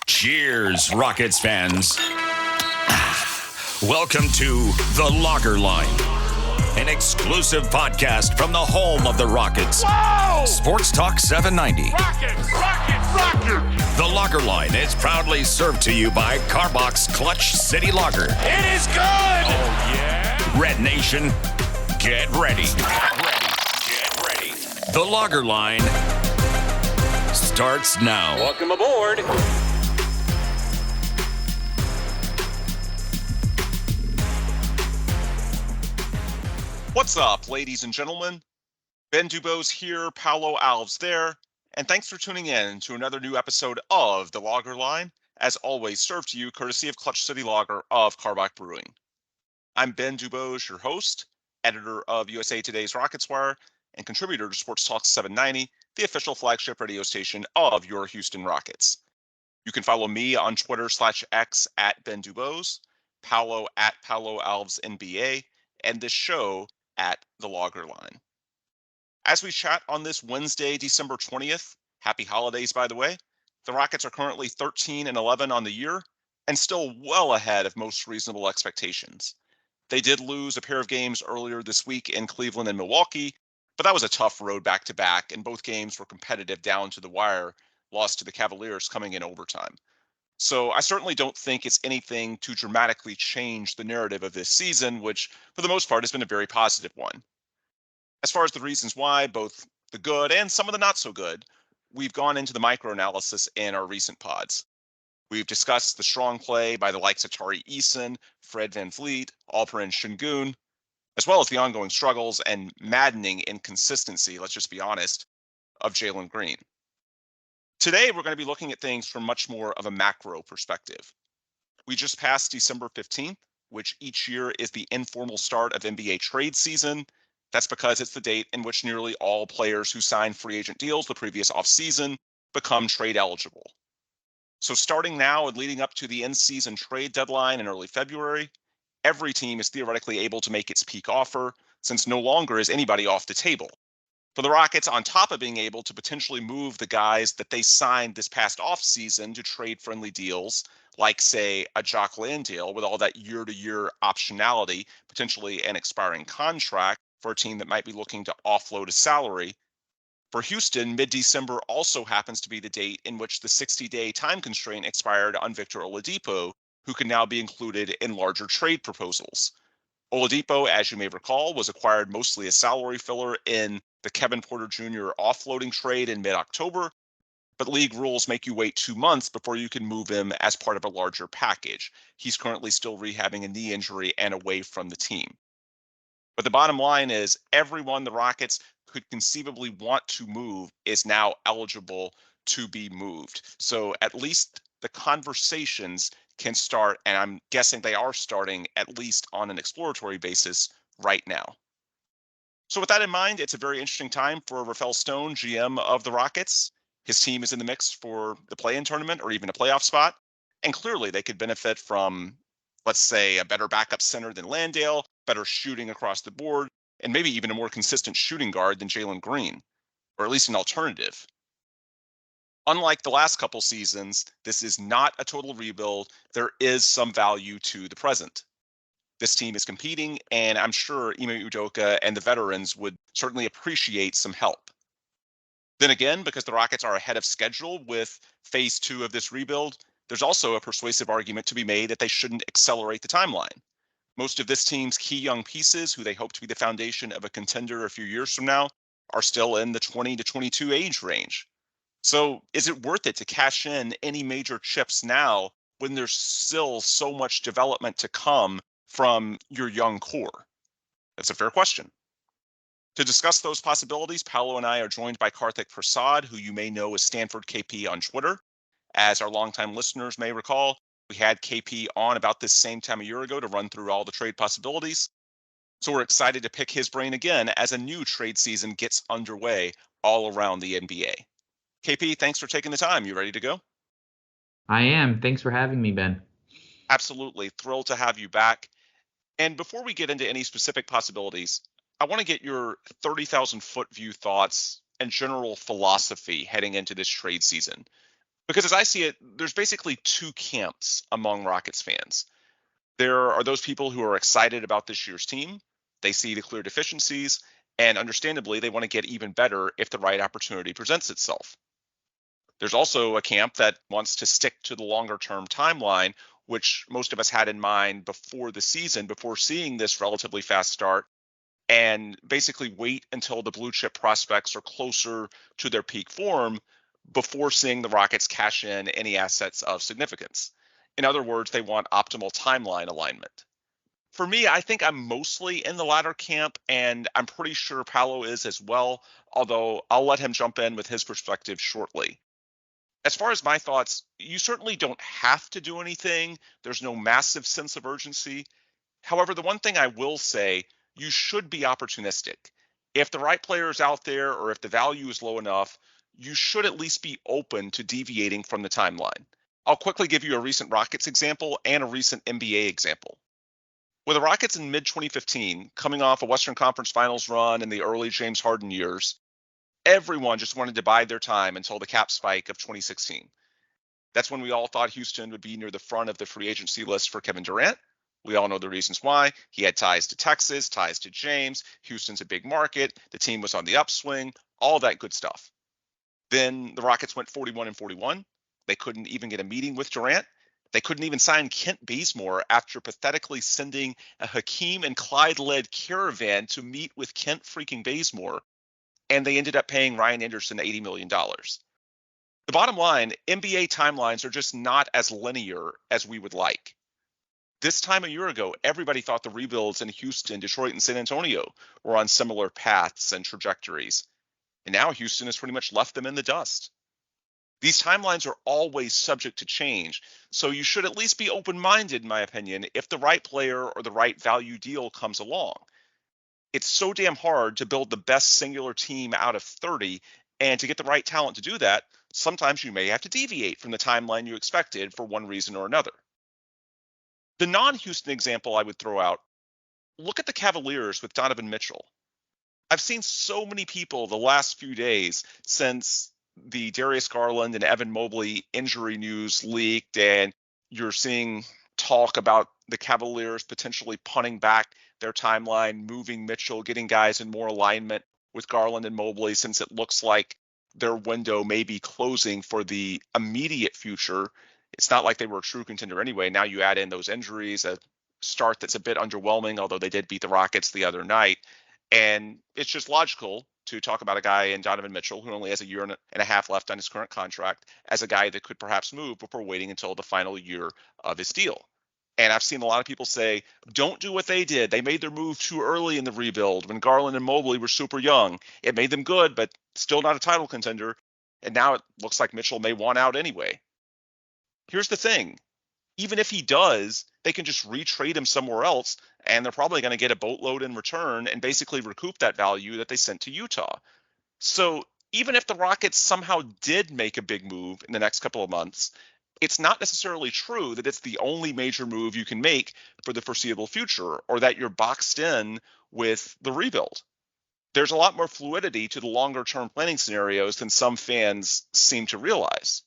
Cheers, Rockets fans. Welcome to The Locker Line, an exclusive podcast from the home of the Rockets. Whoa! Sports Talk 790. Rockets! The Locker Line is proudly served to you by Carbox Clutch City Lager. It is good! Oh, yeah? Red Nation, get ready. Get ready. The Locker Line starts now. Welcome aboard. What's up, ladies and gentlemen? Ben DuBose here, Paulo, Alves there, and thanks for tuning in to another new episode of The Lager Line, as always served to you courtesy of Clutch City Lager of Karbach Brewing. I'm Ben DuBose, your host, editor of USA Today's Rockets Wire, and contributor to Sports Talk 790, the official flagship radio station of your Houston Rockets. You can follow me on Twitter/X at Ben DuBose, Paulo at Paulo Alves NBA, and this show at The Lager Line. As we chat on this Wednesday, December 20th, happy holidays, by the way, the Rockets are currently 13-11 on the year and still well ahead of most reasonable expectations. They did lose a pair of games earlier this week in Cleveland and Milwaukee, but that was a tough road back-to-back, and both games were competitive down to the wire, lost to the Cavaliers coming in overtime. So I certainly don't think it's anything to dramatically change the narrative of this season, which for the most part has been a very positive one. As far as the reasons why, both the good and some of the not so good, we've gone into the microanalysis in our recent pods. We've discussed the strong play by the likes of Tari Eason, Fred VanVleet, Alperen Şengün, as well as the ongoing struggles and maddening inconsistency, let's just be honest, of Jalen Green. Today, we're going to be looking at things from much more of a macro perspective. We just passed December 15th, which each year is the informal start of NBA trade season. That's because it's the date in which nearly all players who signed free agent deals the previous offseason become trade eligible. So starting now and leading up to the in-season trade deadline in early February, every team is theoretically able to make its peak offer, since no longer is anybody off the table. For the Rockets, on top of being able to potentially move the guys that they signed this past offseason to trade-friendly deals, like, say, a Jock Landale with all that year-to-year optionality, potentially an expiring contract for a team that might be looking to offload a salary. For Houston, mid-December also happens to be the date in which the 60-day time constraint expired on Victor Oladipo, who can now be included in larger trade proposals. Oladipo, as you may recall, was acquired mostly as salary filler in the Kevin Porter Jr. offloading trade in mid-October, but league rules make you wait 2 months before you can move him as part of a larger package. He's currently still rehabbing a knee injury and away from the team. But the bottom line is everyone the Rockets could conceivably want to move is now eligible to be moved. So at least the conversations can start, and I'm guessing they are starting at least on an exploratory basis right now. So with that in mind, it's a very interesting time for Rafael Stone, GM of the Rockets. His team is in the mix for the play-in tournament or even a playoff spot, and clearly they could benefit from, let's say, a better backup center than Landale, better shooting across the board, and maybe even a more consistent shooting guard than Jalen Green, or at least an alternative. Unlike the last couple seasons, this is not a total rebuild. There is some value to the present. This team is competing, and I'm sure Ime Udoka and the veterans would certainly appreciate some help. Then again, because the Rockets are ahead of schedule with phase 2 of this rebuild, there's also a persuasive argument to be made that they shouldn't accelerate the timeline. Most of this team's key young pieces, who they hope to be the foundation of a contender a few years from now, are still in the 20 to 22 age range. So is it worth it to cash in any major chips now when there's still so much development to come from your young core? That's a fair question. To discuss those possibilities, Paulo and I are joined by Karthik Prasad, who you may know as Stanford KP on Twitter. As our longtime listeners may recall, we had KP on about this same time a year ago to run through all the trade possibilities. So we're excited to pick his brain again as a new trade season gets underway all around the NBA. KP, thanks for taking the time. You ready to go? I am. Thanks for having me, Ben. Absolutely. Thrilled to have you back. And before we get into any specific possibilities, I want to get your 30,000 foot view thoughts and general philosophy heading into this trade season. Because as I see it, there's basically two camps among Rockets fans. There are those people who are excited about this year's team. They see the clear deficiencies, and understandably, they want to get even better if the right opportunity presents itself. There's also a camp that wants to stick to the longer term timeline, which most of us had in mind before the season, before seeing this relatively fast start, and basically wait until the blue chip prospects are closer to their peak form before seeing the Rockets cash in any assets of significance. In other words, they want optimal timeline alignment. For me, I think I'm mostly in the latter camp, and I'm pretty sure Paulo is as well, although I'll let him jump in with his perspective shortly. As far as my thoughts, you certainly don't have to do anything. There's no massive sense of urgency. However, the one thing I will say, you should be opportunistic. If the right player is out there or if the value is low enough, you should at least be open to deviating from the timeline. I'll quickly give you a recent Rockets example and a recent NBA example. With the Rockets in mid-2015, coming off a Western Conference Finals run in the early James Harden years, everyone just wanted to bide their time until the cap spike of 2016. That's when we all thought Houston would be near the front of the free agency list for Kevin Durant. We all know the reasons why. He had ties to Texas, ties to James. Houston's a big market. The team was on the upswing, all that good stuff. Then the Rockets went 41-41. They couldn't even get a meeting with Durant. They couldn't even sign Kent Bazemore after pathetically sending a Hakeem and Clyde-led caravan to meet with Kent freaking Bazemore. And they ended up paying Ryan Anderson $80 million. The bottom line, NBA timelines are just not as linear as we would like. This time a year ago, everybody thought the rebuilds in Houston, Detroit, and San Antonio were on similar paths and trajectories. And now Houston has pretty much left them in the dust. These timelines are always subject to change, so you should at least be open-minded, in my opinion, if the right player or the right value deal comes along. It's so damn hard to build the best singular team out of 30, and to get the right talent to do that, sometimes you may have to deviate from the timeline you expected for one reason or another. The non-Houston example I would throw out, look at the Cavaliers with Donovan Mitchell. I've seen so many people the last few days since the Darius Garland and Evan Mobley injury news leaked, and you're seeing talk about the Cavaliers potentially punting back their timeline, moving Mitchell, getting guys in more alignment with Garland and Mobley, since it looks like their window may be closing for the immediate future. It's not like they were a true contender anyway. Now you add in those injuries, a start that's a bit underwhelming, although they did beat the Rockets the other night. And it's just logical to talk about a guy in Donovan Mitchell, who only has a year and a half left on his current contract, as a guy that could perhaps move before waiting until the final year of his deal. And I've seen a lot of people say, don't do what they did. They made their move too early in the rebuild when Garland and Mobley were super young. It made them good, but still not a title contender. And now it looks like Mitchell may want out anyway. Here's the thing. Even if he does, they can just retrade him somewhere else, and they're probably going to get a boatload in return and basically recoup that value that they sent to Utah. So even if the Rockets somehow did make a big move in the next couple of months, it's not necessarily true that it's the only major move you can make for the foreseeable future, or that you're boxed in with the rebuild. There's a lot more fluidity to the longer-term planning scenarios than some fans seem to realize.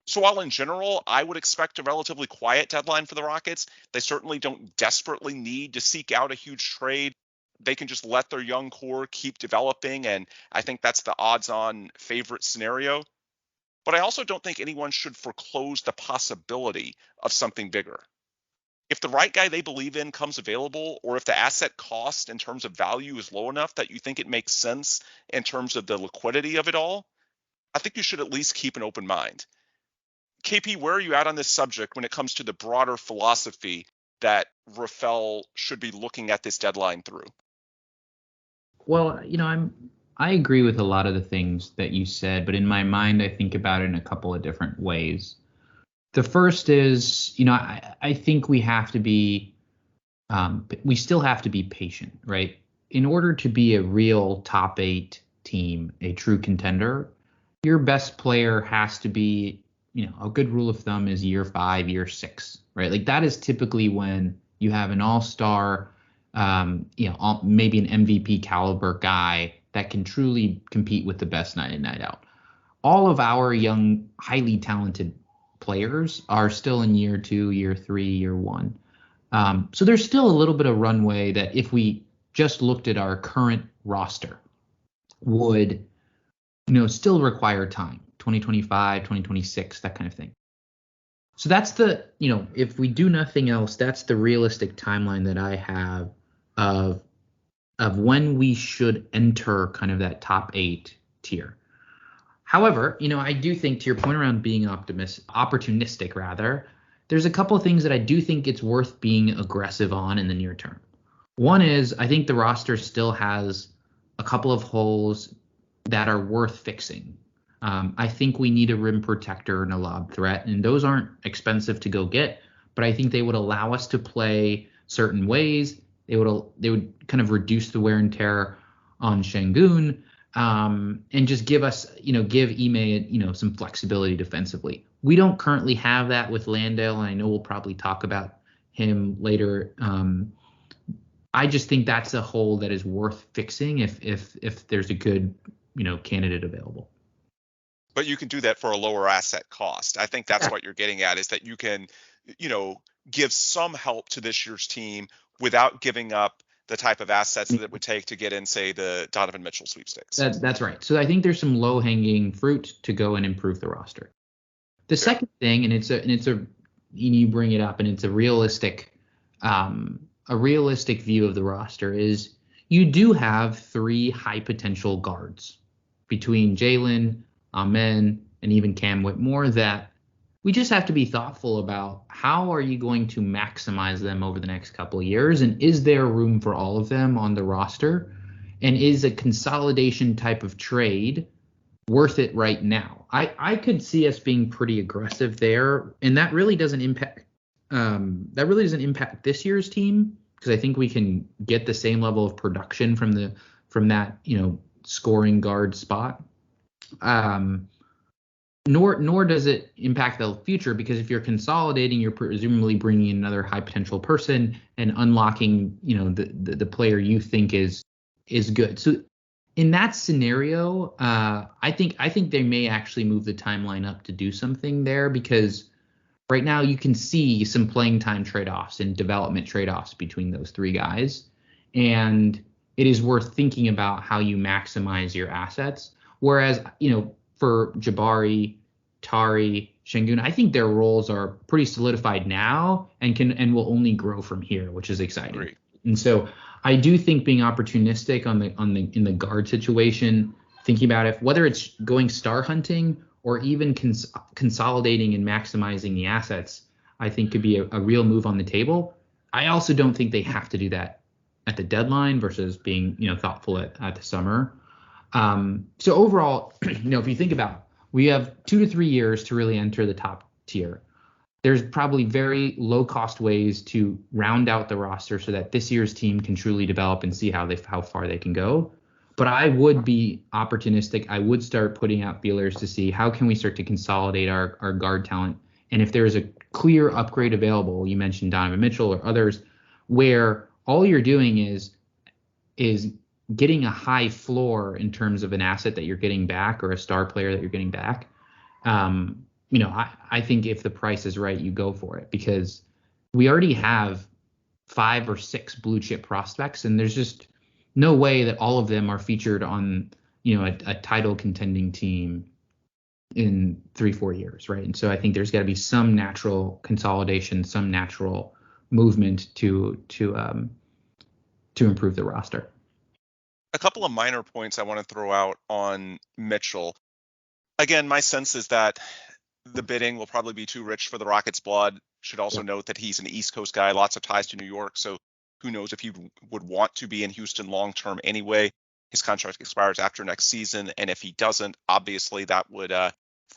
So while in general, I would expect a relatively quiet deadline for the Rockets, they certainly don't desperately need to seek out a huge trade. They can just let their young core keep developing, and I think that's the odds-on favorite scenario. But I also don't think anyone should foreclose the possibility of something bigger. If the right guy they believe in comes available, or if the asset cost in terms of value is low enough that you think it makes sense in terms of the liquidity of it all, I think you should at least keep an open mind. KP, where are you at on this subject when it comes to the broader philosophy that Rafael should be looking at this deadline through? Well, I agree with a lot of the things that you said, but in my mind, I think about it in a couple of different ways. The first is, I think we have to be, we still have to be patient, right? In order to be a real top 8 team, a true contender, your best player has to be, a good rule of thumb is year 5, year 6, right? Like that is typically when you have an all-star, maybe an MVP caliber guy that can truly compete with the best night in, night out. all of our young, highly talented players are still in year 2, year 3, year 1. So there's still a little bit of runway that if we just looked at our current roster would, still require time, 2025, 2026, that kind of thing. So that's the, if we do nothing else, that's the realistic timeline that I have of when we should enter kind of that top 8 tier. However, I do think, to your point around being opportunistic rather, there's a couple of things that I do think it's worth being aggressive on in the near term. One is I think the roster still has a couple of holes that are worth fixing. I think we need a rim protector and a lob threat, and those aren't expensive to go get, but I think they would allow us to play certain ways. They would kind of reduce the wear and tear on Şengün, and just give us, give Ime, some flexibility defensively. We don't currently have that with Landale, and I know we'll probably talk about him later. I just think that's a hole that is worth fixing if there's a good, candidate available. But you can do that for a lower asset cost. I think that's what you're getting at, is that you can, give some help to this year's team without giving up the type of assets that it would take to get in, say, the Donovan Mitchell sweepstakes. That's right. So I think there's some low-hanging fruit to go and improve the roster. The second thing, and you bring it up, and it's a realistic view of the roster, is you do have 3 high potential guards between Jalen, Amen, and even Cam Whitmore that we just have to be thoughtful about. How are you going to maximize them over the next couple of years? And is there room for all of them on the roster? And is a consolidation type of trade worth it right now? I could see us being pretty aggressive there. And that really doesn't impact this year's team, because I think we can get the same level of production from that, scoring guard spot. Nor does it impact the future, because if you're consolidating, you're presumably bringing in another high potential person and unlocking, the player you think is good. So in that scenario, I think they may actually move the timeline up to do something there, because right now you can see some playing time trade-offs and development trade-offs between those 3 guys, and it is worth thinking about how you maximize your assets. Whereas, for Jabari, Tari, Şengün, I think their roles are pretty solidified now and will only grow from here, which is exciting. Great. And so I do think being opportunistic in the guard situation, thinking about it, whether it's going star hunting or even consolidating and maximizing the assets, I think could be a real move on the table. I also don't think they have to do that at the deadline versus being, thoughtful at the summer. So overall, if you think about, we have 2 to 3 years to really enter the top tier. There's probably very low cost ways to round out the roster so that this year's team can truly develop and see how far they can go. But I would be opportunistic. I would start putting out feelers to see how can we start to consolidate our guard talent. And if there's a clear upgrade available, you mentioned Donovan Mitchell or others, where all you're doing is getting a high floor in terms of an asset that you're getting back or a star player that you're getting back. I think if the price is right, you go for it, because we already have 5 or 6 blue chip prospects, and there's just no way that all of them are featured on, a title contending team in 3-4 years. Right. And so I think there's got to be some natural consolidation, some natural movement to improve the roster. A couple of minor points I want to throw out on Mitchell. Again, my sense is that the bidding will probably be too rich for the Rockets' blood. Should also note that he's an East Coast guy, lots of ties to New York. So who knows if he would want to be in Houston long term anyway. His contract expires after next season. And if he doesn't, obviously that would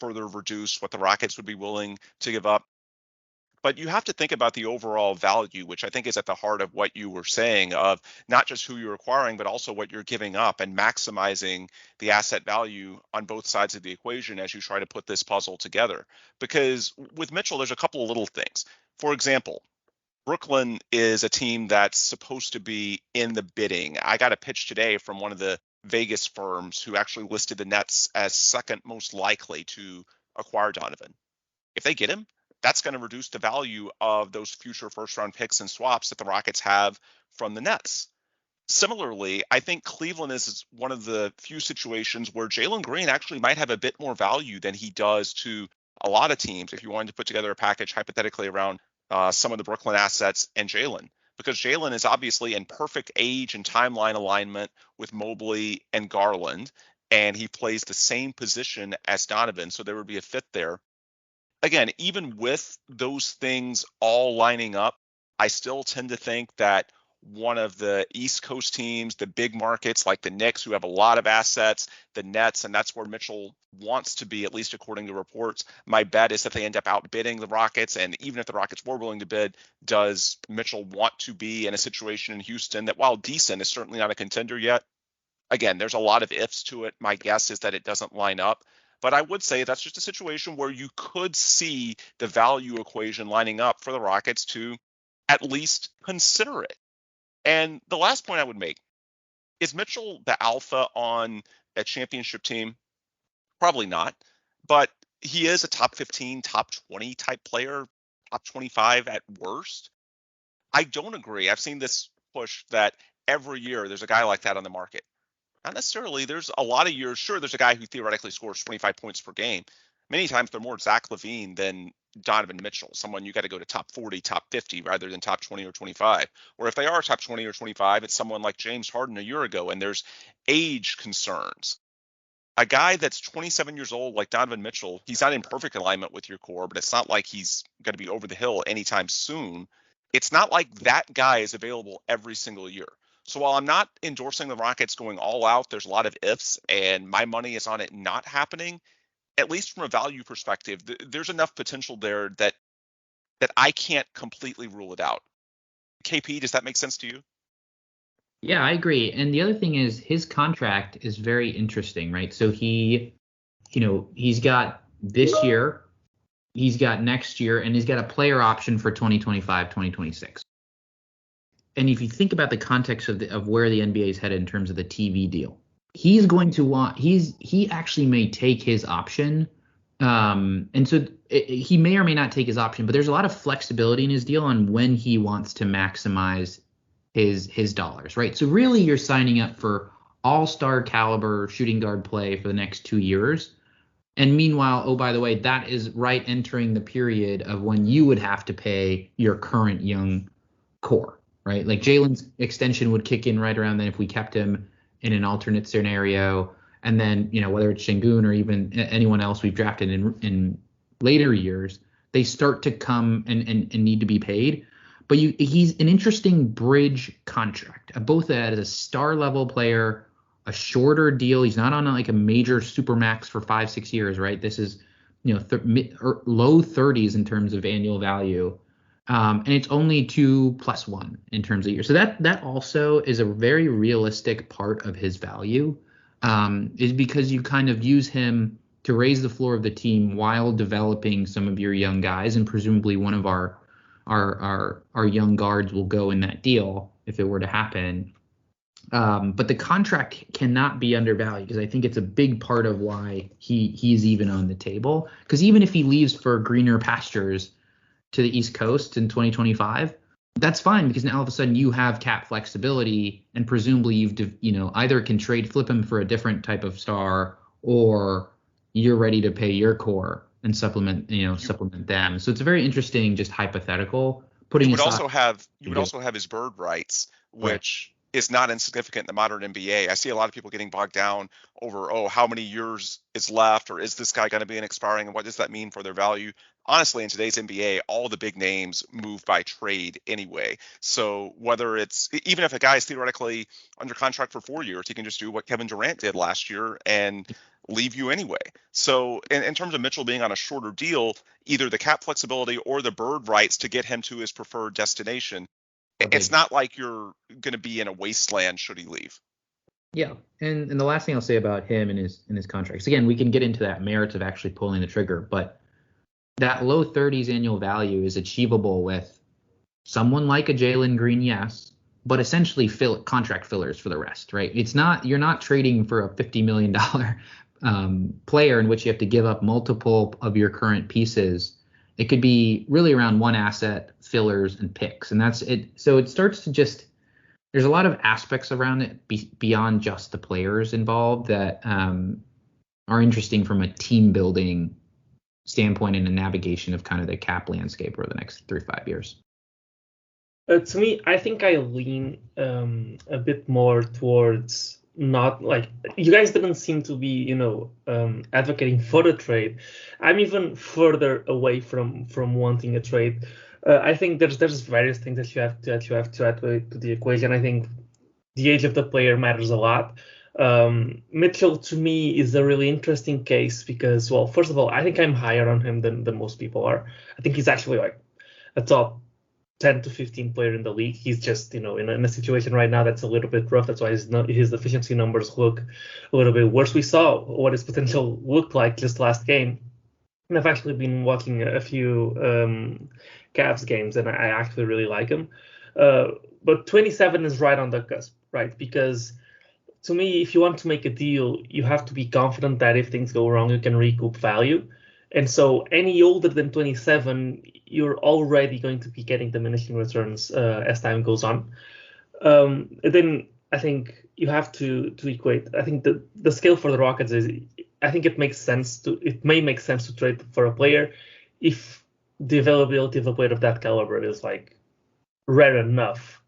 further reduce what the Rockets would be willing to give up. But you have to think about the overall value, which I think is at the heart of what you were saying, of not just who you're acquiring, but also what you're giving up, and maximizing the asset value on both sides of the equation as you try to put this puzzle together. Because with Mitchell, there's a couple of little things. For example, Brooklyn is a team that's supposed to be in the bidding. I got a pitch today from one of the Vegas firms who actually listed the Nets as second most likely to acquire Donovan. If they get him, that's going to reduce the value of those future first-round picks and swaps that the Rockets have from the Nets. Similarly, I think Cleveland is one of the few situations where Jalen Green actually might have a bit more value than he does to a lot of teams if you wanted to put together a package hypothetically around some of the Brooklyn assets and Jalen. Because Jalen is obviously in perfect age and timeline alignment with Mobley and Garland, and he plays the same position as Donovan, so there would be a fit there. Again, even with those things all lining up, I still tend to think that one of the East Coast teams, the big markets like the Knicks, who have a lot of assets, the Nets, and that's where Mitchell wants to be, at least according to reports. My bet is that they end up outbidding the Rockets. And even if the Rockets were willing to bid, does Mitchell want to be in a situation in Houston that, while decent, is certainly not a contender yet? Again, there's a lot of ifs to it. My guess is that it doesn't line up. But I would say that's just a situation where you could see the value equation lining up for the Rockets to at least consider it. And the last point I would make is Mitchell the alpha on a championship team? Probably not. But he is a top 15, top 20 type player, top 25 at worst. I don't agree. I've seen this push that every year there's a guy like that on the market. Not necessarily. There's a lot of years. Sure, there's a guy who theoretically scores 25 points per game. Many times they're more Zach LaVine than Donovan Mitchell, someone you got to go to top 40, top 50 rather than top 20 or 25. Or if they are top 20 or 25, it's someone like James Harden a year ago, and there's age concerns. A guy that's 27 years old like Donovan Mitchell, he's not in perfect alignment with your core, but it's not like he's going to be over the hill anytime soon. It's not like that guy is available every single year. So while I'm not endorsing the Rockets going all out, there's a lot of ifs, and my money is on it not happening. At least from a value perspective, there's enough potential there that I can't completely rule it out. KP, does that make sense to you? Yeah, I agree. And the other thing is his contract is very interesting, right? So he's got this year, he's got next year, and he's got a player option for 2025, 2026. And if you think about the context of where the NBA is headed in terms of the TV deal, he's going to want, he actually may take his option. And so he may or may not take his option, but there's a lot of flexibility in his deal on when he wants to maximize his dollars, right? So really you're signing up for all-star caliber shooting guard play for the next 2 years. And meanwhile, oh, by the way, that is right entering the period of when you would have to pay your current young core, right? Like Jalen's extension would kick in right around then if we kept him in an alternate scenario. And then, whether it's Şengün or even anyone else we've drafted in later years, they start to come and need to be paid. But he's an interesting bridge contract, both as a star level player, a shorter deal. He's not on like a major supermax for 5-6 years, right? This is, low 30s in terms of annual value. And it's only 2+1 in terms of years. So that also is a very realistic part of his value, is because you kind of use him to raise the floor of the team while developing some of your young guys, and presumably one of our young guards will go in that deal if it were to happen. But the contract cannot be undervalued, because I think it's a big part of why he's even on the table. Because even if he leaves for greener pastures to the East Coast in 2025, that's fine, because now all of a sudden you have cap flexibility, and presumably you've either can flip him for a different type of star, or you're ready to pay your core and supplement them. So it's a very interesting, just hypothetical. You would also have his bird rights, which is not insignificant in the modern NBA. I see a lot of people getting bogged down over, how many years is left, or is this guy going to be an expiring, and what does that mean for their value? Honestly, in today's NBA, all the big names move by trade anyway. So whether it's, even if a guy is theoretically under contract for 4 years, he can just do what Kevin Durant did last year and leave you anyway. So in terms of Mitchell being on a shorter deal, either the cap flexibility or the bird rights to get him to his preferred destination, it's not like you're going to be in a wasteland should he leave. Yeah, and the last thing I'll say about him and his contracts, again, we can get into that merits of actually pulling the trigger, but that low 30s annual value is achievable with someone like a Jalen Green, yes, but essentially contract fillers for the rest, right? You're not trading for a $50 million player in which you have to give up multiple of your current pieces. It could be really around one asset, fillers, and picks, and that's it. So it starts to there's a lot of aspects around it beyond just the players involved that are interesting from a team building standpoint and a navigation of kind of the cap landscape over the next 3 to 5 years. To me, I think I lean a bit more towards not like you guys didn't seem to be, advocating for the trade. I'm even further away from wanting a trade. I think there's various things that you have to add to the equation. I think the age of the player matters a lot. Mitchell to me is a really interesting case because, well, first of all, I think I'm higher on him than most people are. I think he's actually like a top 10 to 15 player in the league. He's just, in a situation right now that's a little bit rough. That's why his efficiency numbers look a little bit worse. We saw what his potential looked like just last game. And I've actually been watching a few Cavs games, and I actually really like him. But 27 is right on the cusp, right? Because to me, if you want to make a deal, you have to be confident that if things go wrong, you can recoup value. And so any older than 27, you're already going to be getting diminishing returns as time goes on. Then I think you have to equate. I think the scale for the Rockets is, I think it may make sense to trade for a player if the availability of a player of that caliber is like rare enough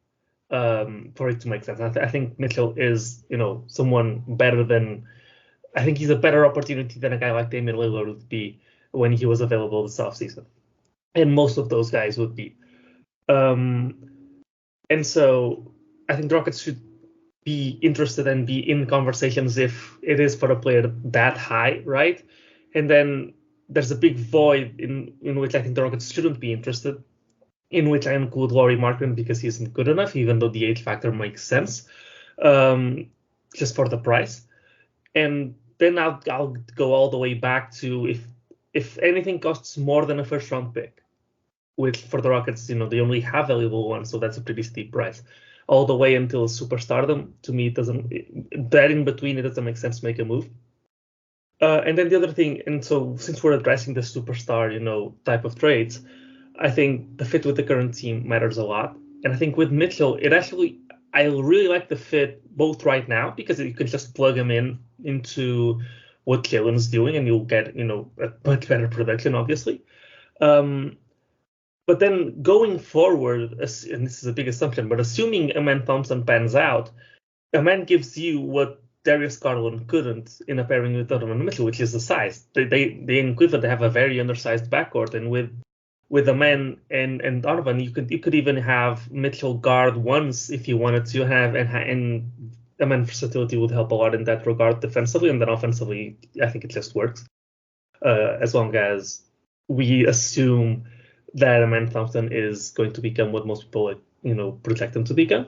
for it to make sense. I think Mitchell is, someone better than. I think he's a better opportunity than a guy like Damian Lillard would be when he was available this offseason. And most of those guys would be. And so I think the Rockets should be interested and be in conversations if it is for a player that high, right? And then there's a big void in which I think the Rockets shouldn't be interested, in which I include Lauri Markkanen because he isn't good enough, even though the age factor makes sense, just for the price. And then I'll go all the way back to if anything costs more than a first round pick, which for the Rockets, they only have valuable one, so that's a pretty steep price. All the way until superstardom, to me, that in between, it doesn't make sense to make a move. And then the other thing, and so since we're addressing the superstar, type of trades, I think the fit with the current team matters a lot. And I think with Mitchell, I really like the fit both right now because you can just plug him into what Jalen's doing and you'll get, a much better production, obviously. But then going forward, and this is a big assumption, but assuming Amen Thompson pans out, Amen gives you what Darius Garland couldn't in a pairing with Donovan Mitchell, which is the size. They in Cleveland have a very undersized backcourt, and with Amen and Donovan, you could even have Mitchell guard once if you wanted to have, and Amen versatility would help a lot in that regard defensively, and then offensively, I think it just works as long as we assume that Amen Thompson is going to become what most people project him to become.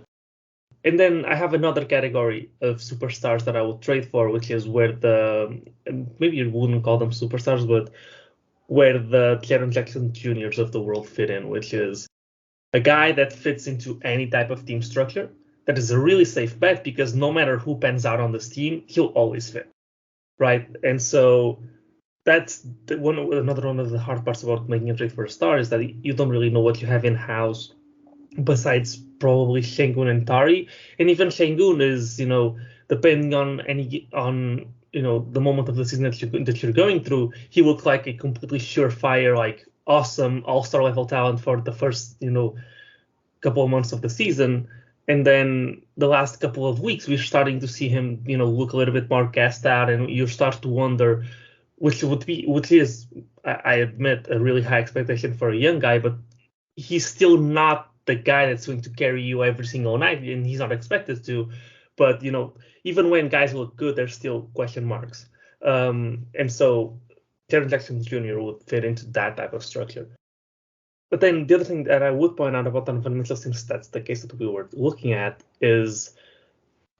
And then I have another category of superstars that I will trade for, which is where maybe you wouldn't call them superstars, but where the Jaren Jackson Juniors of the world fit in, which is a guy that fits into any type of team structure. That is a really safe bet because no matter who pans out on this team, he'll always fit, right? And so that's another one of the hard parts about making a trade for a star is that you don't really know what you have in-house besides probably Şengün and Tari. And even Şengün is, depending on the moment of the season that you're going through, he looked like a completely surefire, like awesome all-star level talent for the first, couple of months of the season. And then the last couple of weeks, we're starting to see him, look a little bit more gassed out, and you start to wonder, which is, I admit, a really high expectation for a young guy, but he's still not the guy that's going to carry you every single night, and he's not expected to. But, even when guys look good, there's still question marks. And so Jaren Jackson Jr. would fit into that type of structure. But then the other thing that I would point out about Donovan Mitchell, since that's the case that we were looking at, is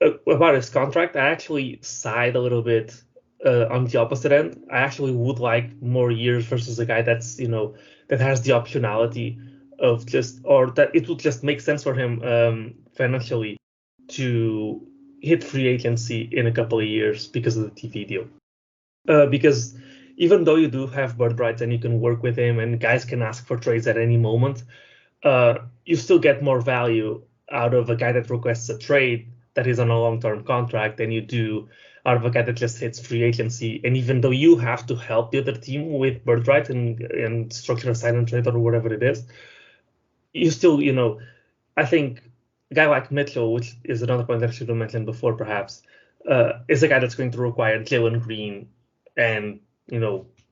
about his contract. I actually sighed a little bit on the opposite end. I actually would like more years versus a guy that's, that has the optionality of that it would just make sense for him financially to hit free agency in a couple of years because of the TV deal. Because even though you do have bird rights and you can work with him and guys can ask for trades at any moment, you still get more value out of a guy that requests a trade that is on a long-term contract than you do out of a guy that just hits free agency. And even though you have to help the other team with bird rights and structure a silent trade or whatever it is, you still, I think a guy like Mitchell, which is another point that I should have mentioned before perhaps, is a guy that's going to require Jalen Green and,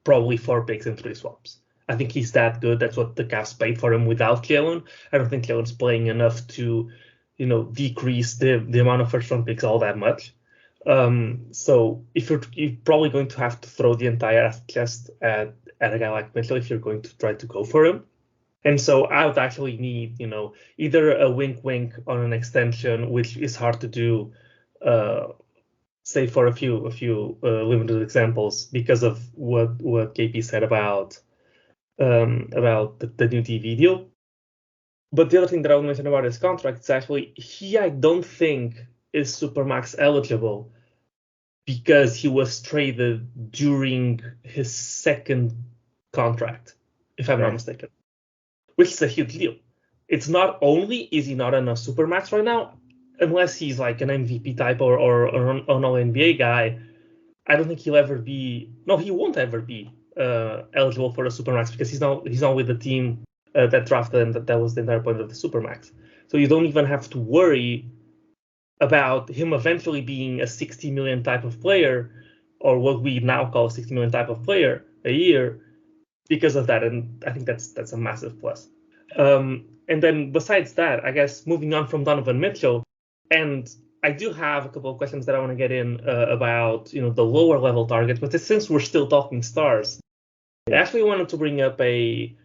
probably 4 picks and 3 swaps. I think he's that good. That's what the Cavs paid for him without Jalen. I don't think Jalen's playing enough to, decrease the amount of first-round picks all that much. So if you're probably going to have to throw the entire asset chest at a guy like Mitchell if you're going to try to go for him. And so I would actually need, either a wink on an extension, which is hard to do, say for a few limited examples because of what KP said about the new TV deal. But the other thing that I would mention about his contract is actually I don't think is Supermax eligible because he was traded during his second contract, if I'm not mistaken, which is a huge deal. It's not only is he not on a Supermax right now, unless he's like an MVP type or an All-NBA guy, I don't think he'll ever be. No, he won't ever be eligible for a Supermax because he's not with the team that drafted him. That was the entire point of the Supermax. So you don't even have to worry about him eventually being a 60 million type of player, or what we now call a 60 million type of player a year, because of that. And I think that's a massive plus. And then besides that, I guess moving on from Donovan Mitchell, and I do have a couple of questions that I want to get in about the lower level targets, but since we're still talking stars, I actually wanted to bring up an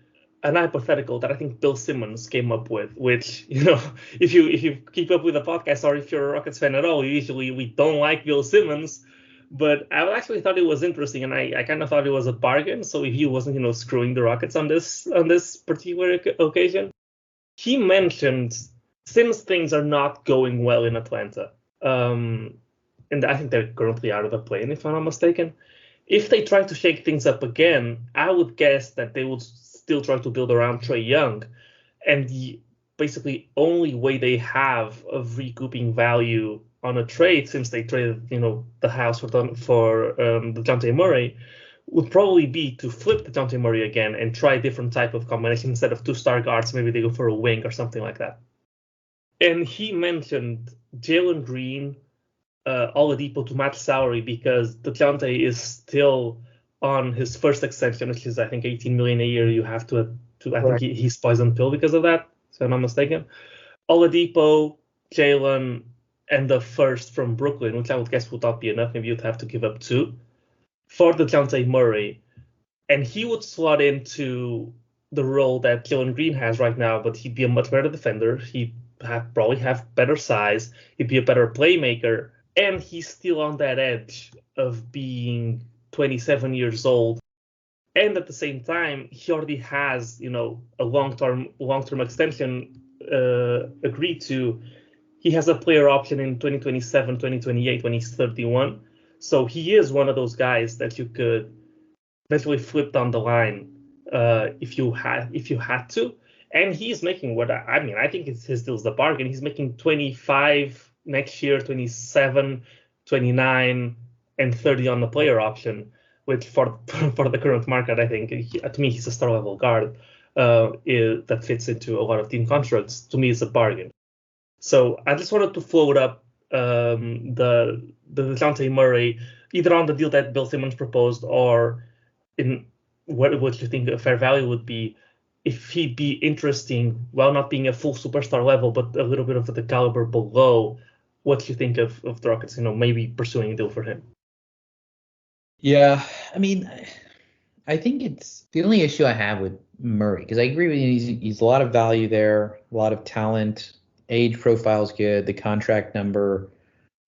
hypothetical that I think Bill Simmons came up with, which, if you keep up with the podcast or if you're a Rockets fan at all, usually we don't like Bill Simmons, but I actually thought it was interesting, and I kind of thought it was a bargain. So if he wasn't, screwing the Rockets on this particular occasion, he mentioned since things are not going well in Atlanta, and I think they're currently out of the play-in, if I'm not mistaken, if they try to shake things up again, I would guess that they would still try to build around Trae Young, and the basically only way they have of recouping value on a trade, since they traded the house for Dejounte Murray, would probably be to flip Dejounte Murray again and try a different type of combination. Instead of 2 star guards, maybe they go for a wing or something like that. And he mentioned Jalen Green, Oladipo to match salary because Dejounte is still on his first extension, which is I think 18 million a year. You have to I think he's poison pill because of that, so I'm not mistaken. Oladipo, Jalen, and the first from Brooklyn, which I would guess would not be enough. Maybe you'd have to give up 2 for Dejounte Murray, and he would slot into the role that Jalen Green has right now, but he'd be a much better defender. He'd probably have better size. He'd be a better playmaker, and he's still on that edge of being 27 years old. And at the same time, he already has, a long-term extension agreed to. He has a player option in 2027, 2028 when he's 31. So he is one of those guys that you could eventually flip down the line if you had to. And he's making I think his deal's the bargain. He's making 25 next year, 27, 29, and 30 on the player option, which for the current market, I think, to me, he's a star level guard that fits into a lot of team contracts. To me, it's a bargain. So I just wanted to float up the Dejounte Murray, either on the deal that Bill Simmons proposed or in what you think a fair value would be, if he'd be interesting, while not being a full superstar level, but a little bit of the caliber below. What you think of the Rockets, maybe pursuing a deal for him? Yeah, I mean, I think it's the only issue I have with Murray, because I agree with you. He's a lot of value there, a lot of talent, age profile's good, the contract number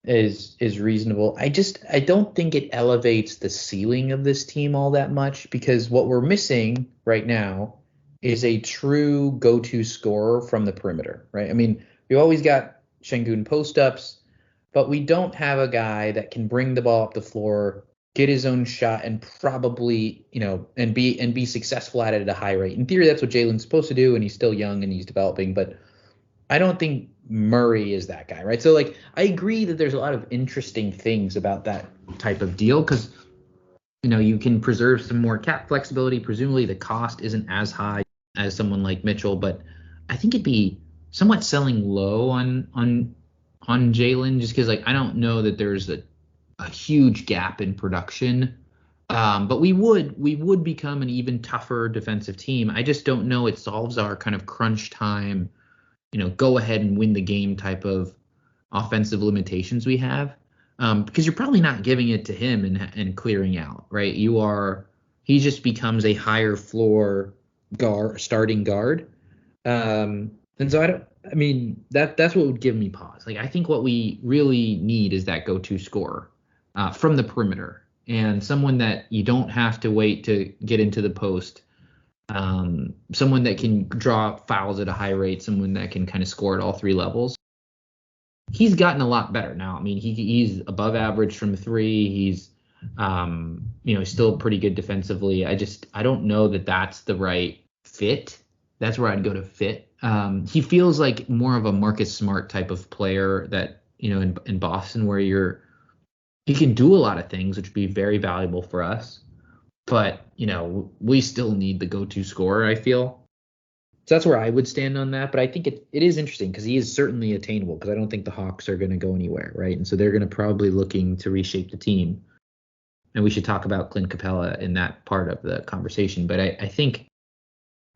is reasonable. I don't think it elevates the ceiling of this team all that much, because what we're missing right now is a true go-to scorer from the perimeter, right? I mean, we've always got Şengün post-ups, but we don't have a guy that can bring the ball up the floor, get his own shot, and probably, and be successful at it at a high rate. In theory, that's what Jalen's supposed to do, and he's still young and he's developing, but I don't think Murray is that guy, right? So, like, I agree that there's a lot of interesting things about that type of deal because, you can preserve some more cap flexibility. Presumably the cost isn't as high as someone like Mitchell, but I think it'd be somewhat selling low on Jalen just because, like, I don't know that there's a huge gap in production. But we would become an even tougher defensive team. I just don't know it solves our kind of crunch time, go ahead and win the game type of offensive limitations we have. Because you're probably not giving it to him and clearing out, right? He just becomes a higher floor starting guard. And so that's what would give me pause. Like, I think what we really need is that go-to scorer from the perimeter and someone that you don't have to wait to get into the post. Someone that can draw fouls at a high rate, someone that can kind of score at all three levels. He's gotten a lot better now. I mean, he's above average from three. He's, he's still pretty good defensively. I don't know that that's the right fit. That's where I'd go to fit. He feels like more of a Marcus Smart type of player that, in Boston where he can do a lot of things, which would be very valuable for us. But, we still need the go-to scorer, I feel. So that's where I would stand on that. But I think it is interesting because he is certainly attainable because I don't think the Hawks are going to go anywhere, right? And so they're going to probably looking to reshape the team. And we should talk about Clint Capela in that part of the conversation. But I think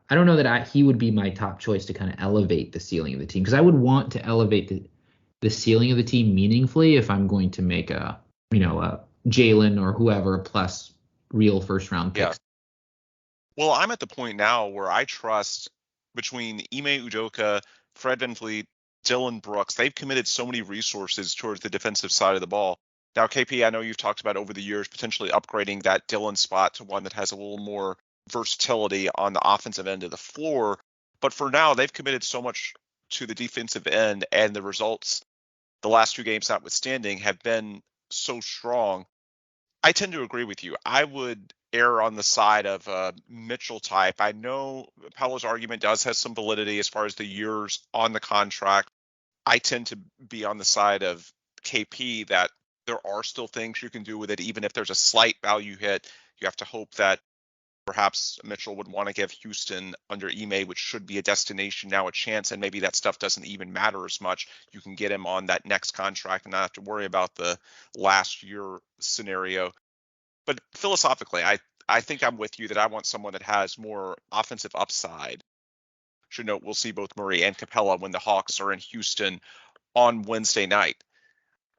I don't know that he would be my top choice to kind of elevate the ceiling of the team because I would want to elevate the ceiling of the team meaningfully if I'm going to make a Jalen or whoever plus real first round picks. Yeah. Well, I'm at the point now where I trust between Ime Udoka, Fred VanVleet, Dylan Brooks, they've committed so many resources towards the defensive side of the ball. Now, KP, I know you've talked about over the years potentially upgrading that Dylan spot to one that has a little more versatility on the offensive end of the floor. But for now, they've committed so much to the defensive end, and the results, the last two games notwithstanding, have been so strong. I tend to agree with you. I would err on the side of a Mitchell type. I know Paulo's argument does have some validity as far as the years on the contract. I tend to be on the side of KP that there are still things you can do with it, even if there's a slight value hit. You have to hope that perhaps Mitchell would want to give Houston under Ime, which should be a destination now, a chance, and maybe that stuff doesn't even matter as much. You can get him on that next contract and not have to worry about the last year scenario. But philosophically, I think I'm with you that I want someone that has more offensive upside. Should note we'll see both Murray and Capela when the Hawks are in Houston on Wednesday night.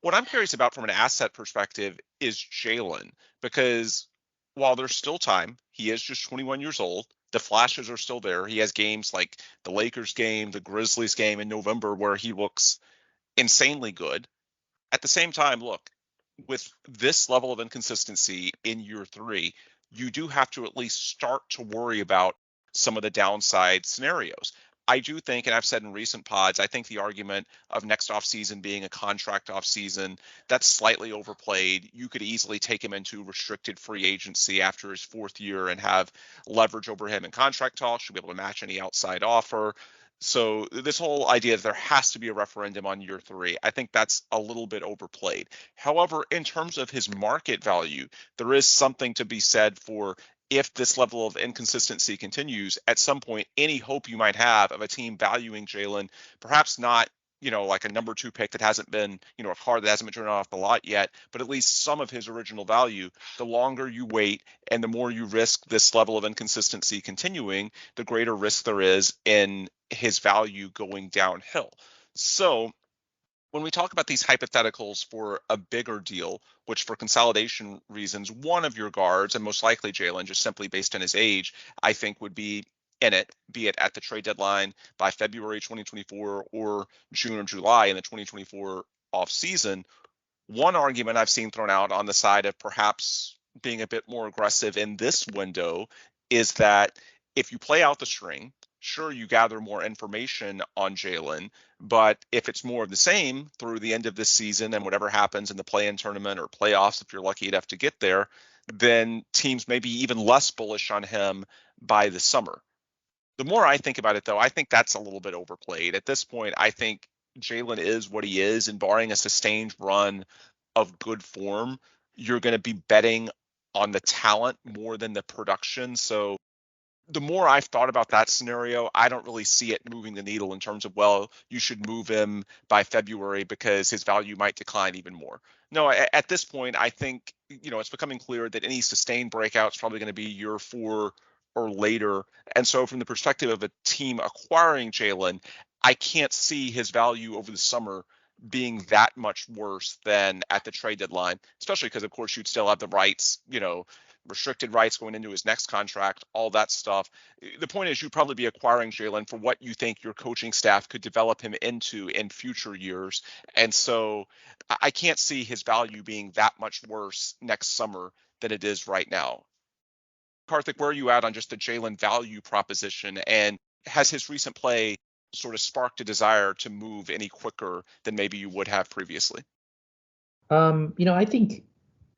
What I'm curious about from an asset perspective is Jalen, because while there's still time, he is just 21 years old. The flashes are still there. He has games like the Lakers game, the Grizzlies game in November where he looks insanely good. At the same time, look, with this level of inconsistency in year three, you do have to at least start to worry about some of the downside scenarios. I do think, and I've said in recent pods, I think the argument of next offseason being a contract offseason, that's slightly overplayed. You could easily take him into restricted free agency after his fourth year and have leverage over him in contract talks. You'll be able to match any outside offer. So this whole idea that there has to be a referendum on year three, I think that's a little bit overplayed. However, in terms of his market value, there is something to be said for if this level of inconsistency continues, at some point, any hope you might have of a team valuing Jalen, perhaps not, like a number two pick that hasn't been, a card that hasn't been turned off the lot yet, but at least some of his original value, the longer you wait and the more you risk this level of inconsistency continuing, the greater risk there is in his value going downhill. So when we talk about these hypotheticals for a bigger deal, which for consolidation reasons, one of your guards, and most likely Jalen, just simply based on his age, I think would be in it, be it at the trade deadline by February 2024 or June or July in the 2024 offseason. One argument I've seen thrown out on the side of perhaps being a bit more aggressive in this window is that if you play out the string, sure, you gather more information on Jalen, but if it's more of the same through the end of this season and whatever happens in the play-in tournament or playoffs, if you're lucky enough to get there, then teams may be even less bullish on him by the summer. The more I think about it, though, I think that's a little bit overplayed. At this point, I think Jalen is what he is, and barring a sustained run of good form, you're going to be betting on the talent more than the production. So the more I've thought about that scenario, I don't really see it moving the needle in terms of, well, you should move him by February because his value might decline even more. No, at this point, I think, it's becoming clear that any sustained breakout is probably going to be year 4 or later. And so from the perspective of a team acquiring Jalen, I can't see his value over the summer being that much worse than at the trade deadline, especially because, of course, you'd still have the rights, restricted rights going into his next contract, all that stuff. The point is you'd probably be acquiring Jalen for what you think your coaching staff could develop him into in future years. And so I can't see his value being that much worse next summer than it is right now. Karthik, where are you at on just the Jalen value proposition? And has his recent play sort of sparked a desire to move any quicker than maybe you would have previously? I think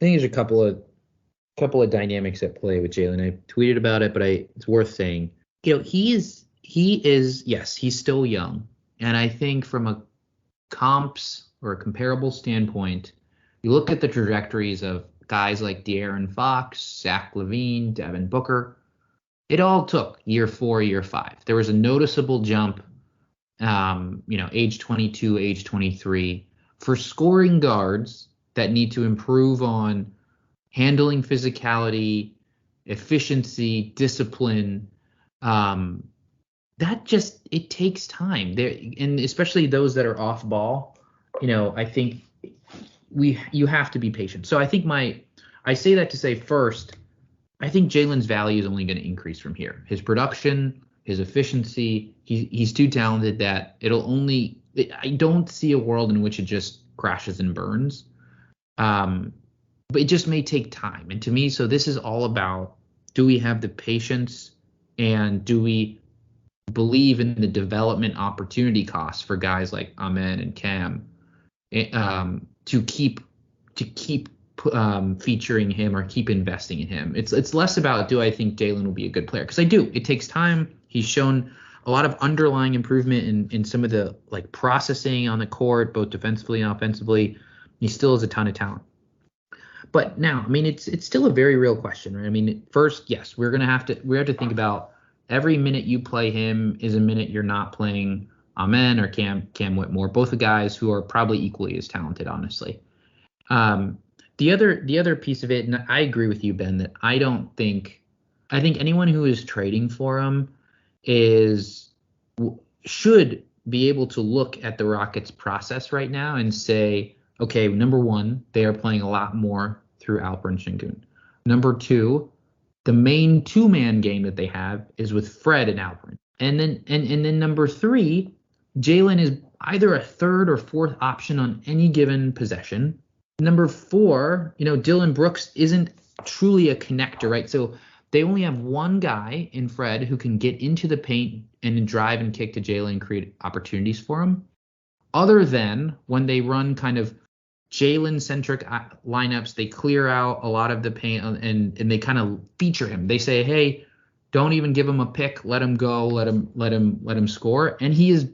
there's a couple of dynamics at play with Jalen. I tweeted about it, but it's worth saying. He is yes, he's still young, and I think from a comps or a comparable standpoint, you look at the trajectories of guys like De'Aaron Fox, Zach LaVine, Devin Booker. It all took year 4, year 5. There was a noticeable jump, age 22, age 23, for scoring guards that need to improve on handling physicality, efficiency, discipline. It takes time there, and especially those that are off ball. I think you have to be patient. So I think I say that to say, first, I think Jalen's value is only going to increase from here. His production, his efficiency, he's too talented that I don't see a world in which it just crashes and burns. But it just may take time. And to me, so this is all about, do we have the patience and do we believe in the development opportunity costs for guys like Amen and Cam to keep featuring him or keep investing in him. It's less about, do I think Jalen will be a good player? Because I do. It takes time. He's shown a lot of underlying improvement in some of the processing on the court, both defensively and offensively. He still has a ton of talent. But now, it's still a very real question, right? First, yes, we have to think about every minute you play him is a minute you're not playing Amen or Cam Whitmore, both the guys who are probably equally as talented, honestly. The other piece of it, and I agree with you, Ben, that I think anyone who is trading for him should be able to look at the Rockets' process right now and say, okay, number one, they are playing a lot more through Alperen Sengun. Number two, the main two-man game that they have is with Fred and Alperen. And then number three, Jalen is either a third or fourth option on any given possession. Number four, Dylan Brooks isn't truly a connector, right? So they only have one guy in Fred who can get into the paint and drive and kick to Jalen and create opportunities for him. Other than when they run kind of Jalen-centric lineups, they clear out a lot of the paint and they kind of feature him. They say, hey, don't even give him a pick. Let him go. Let him score. And he has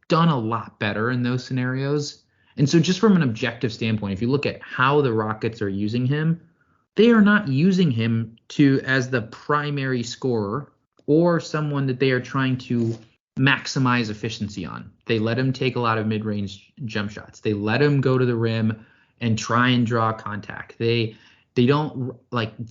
done a lot better in those scenarios. And so just from an objective standpoint, if you look at how the Rockets are using him, they are not using him as the primary scorer or someone that they are trying to maximize efficiency on. They let him take a lot of mid-range jump shots. They let him go to the rim and try and draw contact. They don't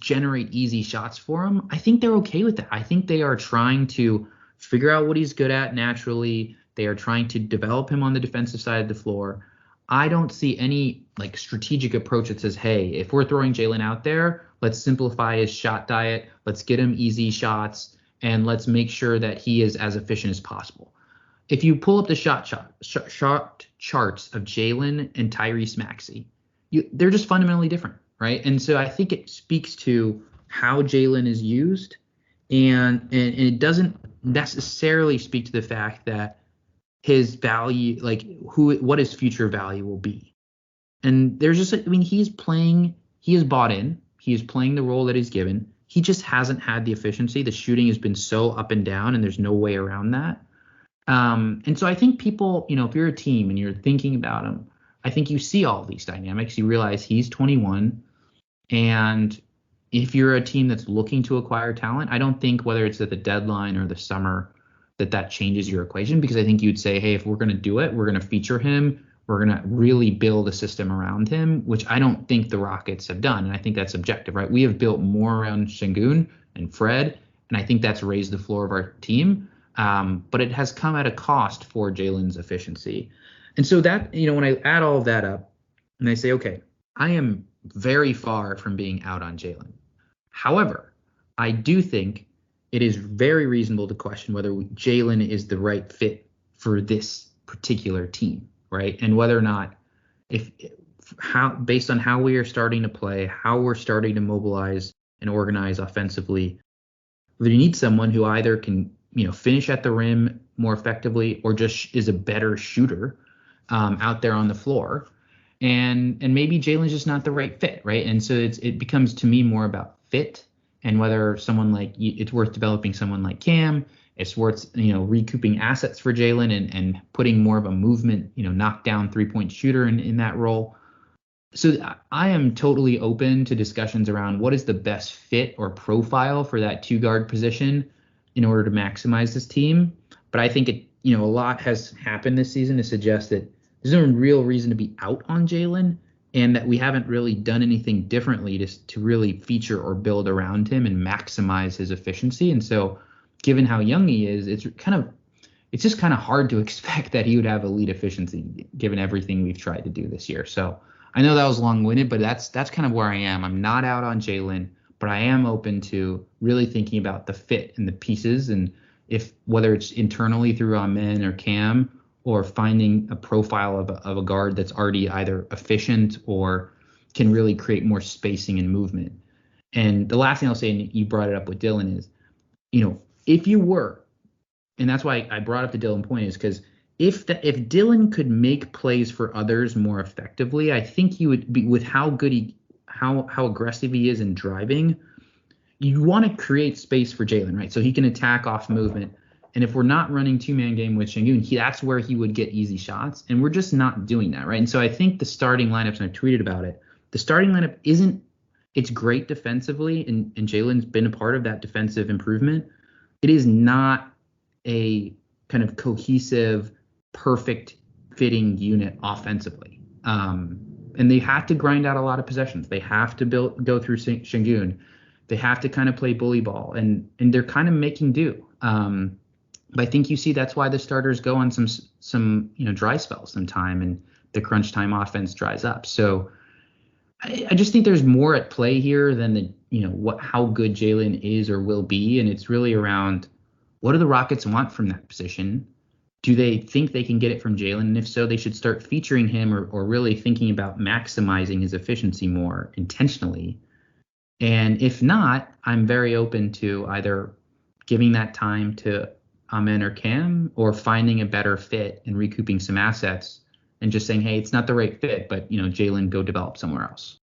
generate easy shots for him. I think they're okay with that. I think they are trying to figure out what he's good at naturally. They are trying to develop him on the defensive side of the floor. I don't see any strategic approach that says, hey, if we're throwing Jalen out there, let's simplify his shot diet. Let's get him easy shots, and let's make sure that he is as efficient as possible. If you pull up the shot charts of Jalen and Tyrese Maxey, they're just fundamentally different, right? And so I think it speaks to how Jalen is used, and it doesn't necessarily speak to the fact that his value, like what his future value will be. And there's just, I mean, he is bought in. He is playing the role that he's given. He just hasn't had the efficiency. The shooting has been so up and down, and there's no way around that. And so I think people, if you're a team and you're thinking about him, I think you see all these dynamics. You realize he's 21. And if you're a team that's looking to acquire talent, I don't think whether it's at the deadline or the summer that changes your equation, because I think you'd say, hey, if we're going to do it, we're going to feature him. We're going to really build a system around him, which I don't think the Rockets have done. And I think that's subjective, right? We have built more around Şengün and Fred, and I think that's raised the floor of our team. But it has come at a cost for Jalen's efficiency. And so that, when I add all of that up and I say, okay, I am very far from being out on Jalen. However, I do think it is very reasonable to question whether Jalen is the right fit for this particular team, right? And whether or not, based on how we are starting to play, how we're starting to mobilize and organize offensively, whether you need someone who either can, finish at the rim more effectively or just is a better shooter out there on the floor. And maybe Jalen's just not the right fit, right? And so it becomes to me more about fit and whether someone it's worth developing someone like Cam. It's worth, recouping assets for Jalen and putting more of a movement, knockdown 3-point shooter in that role. So I am totally open to discussions around what is the best fit or profile for that 2-guard position in order to maximize this team. But I think a lot has happened this season to suggest that there's no real reason to be out on Jalen, and that we haven't really done anything differently to really feature or build around him and maximize his efficiency. And so given how young he is, it's just kind of hard to expect that he would have elite efficiency given everything we've tried to do this year. So I know that was long-winded, but that's kind of where I am. I'm not out on Jalen, but I am open to really thinking about the fit and the pieces, and whether it's internally through Amen or Cam, or finding a profile of a guard that's already either efficient or can really create more spacing and movement. And the last thing I'll say, and you brought it up with Dylan, is, if you were, and that's why I brought up the Dylan point, is because if Dylan could make plays for others more effectively, I think he would be, with how good how aggressive he is in driving, you want to create space for Jalen, right? So he can attack off movement. And if we're not running 2-man game with Şengün, that's where he would get easy shots. And we're just not doing that, right? And so I think the starting lineups, and I've tweeted about it, the starting lineup it's great defensively, and Jalen's been a part of that defensive improvement. It is not a kind of cohesive, perfect fitting unit offensively. And they have to grind out a lot of possessions. They have to go through Şengün. They have to kind of play bully ball, and they're kind of making do. But I think you see that's why the starters go on some dry spells sometime, and the crunch time offense dries up. So I just think there's more at play here than how good Jalen is or will be, and it's really around what do the Rockets want from that position? Do they think they can get it from Jalen? And if so, they should start featuring him or really thinking about maximizing his efficiency more intentionally. And if not, I'm very open to either giving that time to Amen or Cam, or finding a better fit and recouping some assets and just saying, hey, it's not the right fit, but Jalen, go develop somewhere else.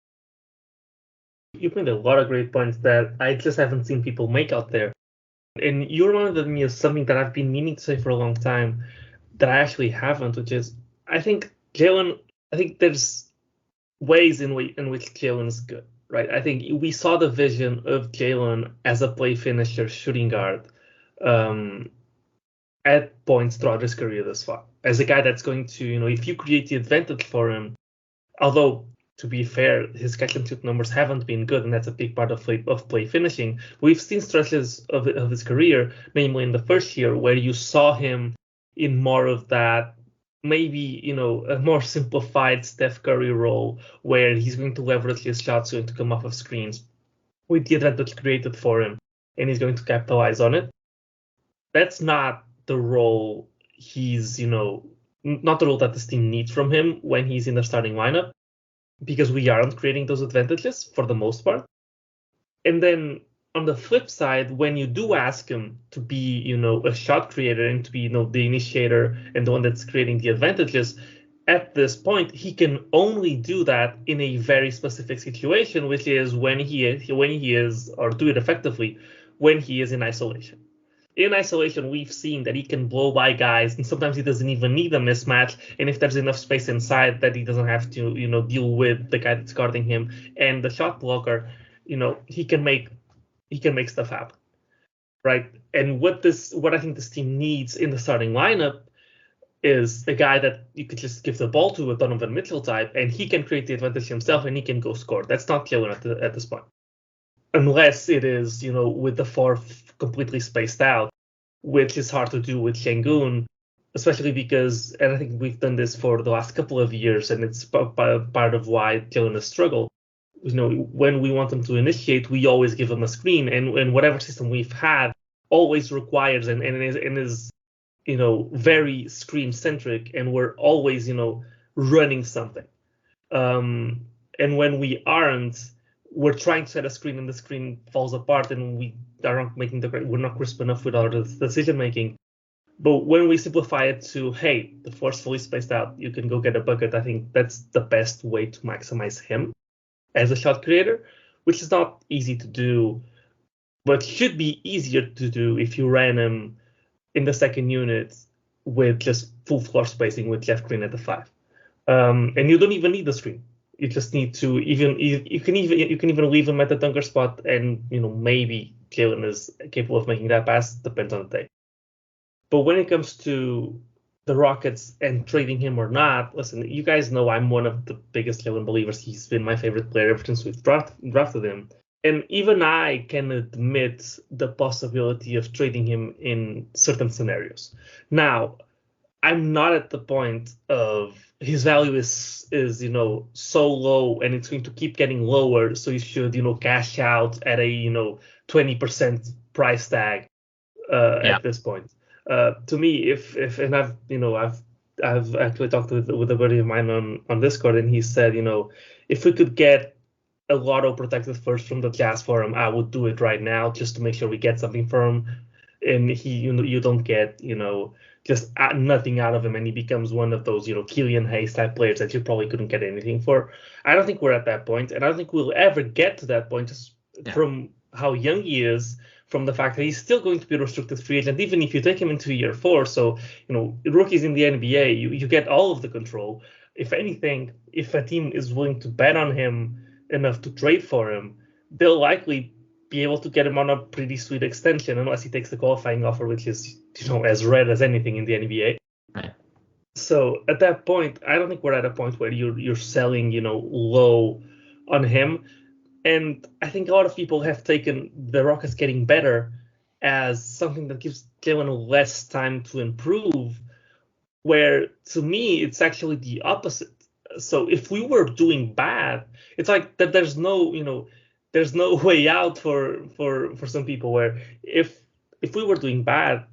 You made a lot of great points that I just haven't seen people make out there. And you reminded me of something that I've been meaning to say for a long time that I actually haven't, which is I think there's ways in which Jalen is good, right? I think we saw the vision of Jalen as a play finisher, shooting guard, at points throughout his career thus far, as a guy that's going to, if you create the advantage for him, although to be fair, his catch and shoot numbers haven't been good, and that's a big part of play finishing. We've seen stretches of his career, namely in the first year, where you saw him in more of that, maybe, a more simplified Steph Curry role, where he's going to leverage his shots, going to come off of screens with the advantage created for him, and he's going to capitalize on it. That's not the role not the role that this team needs from him when he's in the starting lineup, because we aren't creating those advantages for the most part. And then on the flip side, when you do ask him to be, a shot creator and to be, the initiator and the one that's creating the advantages, at this point, he can only do that in a very specific situation, which is when he is, or do it effectively, when he is in isolation. In isolation, we've seen that he can blow by guys, and sometimes he doesn't even need a mismatch. And if there's enough space inside that he doesn't have to, deal with the guy that's guarding him and the shot blocker, he can make stuff happen, right? And what I think this team needs in the starting lineup is a guy that you could just give the ball to, a Donovan Mitchell type, and he can create the advantage himself and he can go score. That's not Jalen at this point. Unless it is, with the fourth completely spaced out, which is hard to do with Şengün, especially because, and I think we've done this for the last couple of years, and it's part of why Jalen has struggled. When we want him to initiate, we always give him a screen, and whatever system we've had always requires and is very screen centric, and we're always, running something. And when we aren't, we're trying to set a screen and the screen falls apart, and we are not we're not crisp enough with our decision making. But when we simplify it to, hey, the floor's fully spaced out, you can go get a bucket, I think that's the best way to maximize him as a shot creator, which is not easy to do, but should be easier to do if you ran him in the second unit with just full floor spacing with Jeff Green at the 5. And you don't even need the screen. You just need to you can even leave him at the dunker spot, and maybe Jalen is capable of making that pass. Depends on the day. But when it comes to the Rockets and trading him or not, listen, you guys know I'm one of the biggest Jalen believers. He's been my favorite player ever since we've drafted him. And even I can admit the possibility of trading him in certain scenarios. Now, I'm not at the point of his value is so low and it's going to keep getting lower, so you should cash out at a 20% price tag at this point. To me, if and I've actually talked with a buddy of mine on Discord, and he said, if we could get a lotto protected first from the Jazz for him, I would do it right now just to make sure we get something for him. And he, you don't get, just nothing out of him, and he becomes one of those, Killian Hayes type players that you probably couldn't get anything for. I don't think we're at that point, and I don't think we'll ever get to that point just from how young he is, from the fact that he's still going to be a restricted free agent, even if you take him into year 4. So, rookies in the NBA, you get all of the control. If anything, if a team is willing to bet on him enough to trade for him, they'll likely be able to get him on a pretty sweet extension, unless he takes the qualifying offer, which is, as rare as anything in the NBA. Right. So at that point, I don't think we're at a point where you're selling, low on him. And I think a lot of people have taken the Rockets getting better as something that gives Jalen less time to improve, where to me, it's actually the opposite. So if we were doing bad, it's like that there's no way out for some people, where if we were doing bad,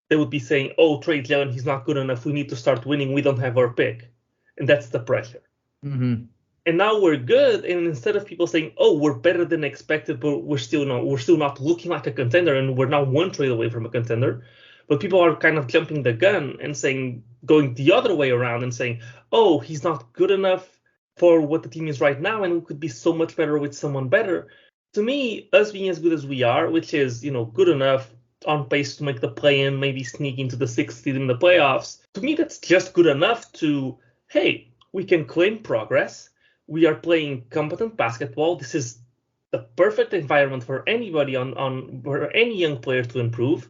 they would be saying, oh, trade Jalen, he's not good enough, we need to start winning, we don't have our pick. And that's the pressure. Mm-hmm. And now we're good, and instead of people saying, oh, we're better than expected, but we're still not looking like a contender, and we're now one trade away from a contender, but people are kind of jumping the gun and saying, going the other way around and saying, oh, he's not good enough for what the team is right now, and we could be so much better with someone better. To me, us being as good as we are, which is, good enough, on pace to make the play-in, maybe sneak into the 6th seed in the playoffs, to me that's just good enough to, hey, we can claim progress. We are playing competent basketball. This is the perfect environment for anybody for any young player to improve,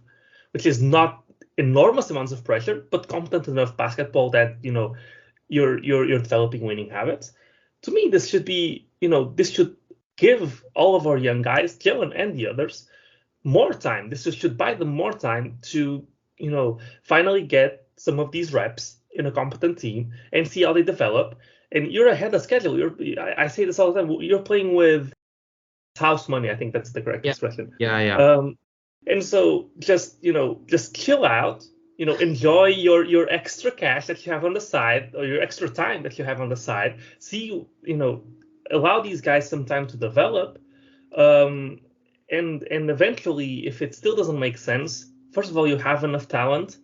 which is not enormous amounts of pressure, but competent enough basketball that you're developing winning habits. To me, this should be this should give all of our young guys, Jalen and the others, more time. This should buy them more time to finally get some of these reps in a competent team and see how they develop. And you're ahead of schedule. I say this all the time. You're playing with house money. I think that's the correct expression. Yeah. And so just chill out. Enjoy your extra cash that you have on the side, or your extra time that you have on the side. See, allow these guys some time to develop. And And eventually, if it still doesn't make sense, first of all, you have enough talent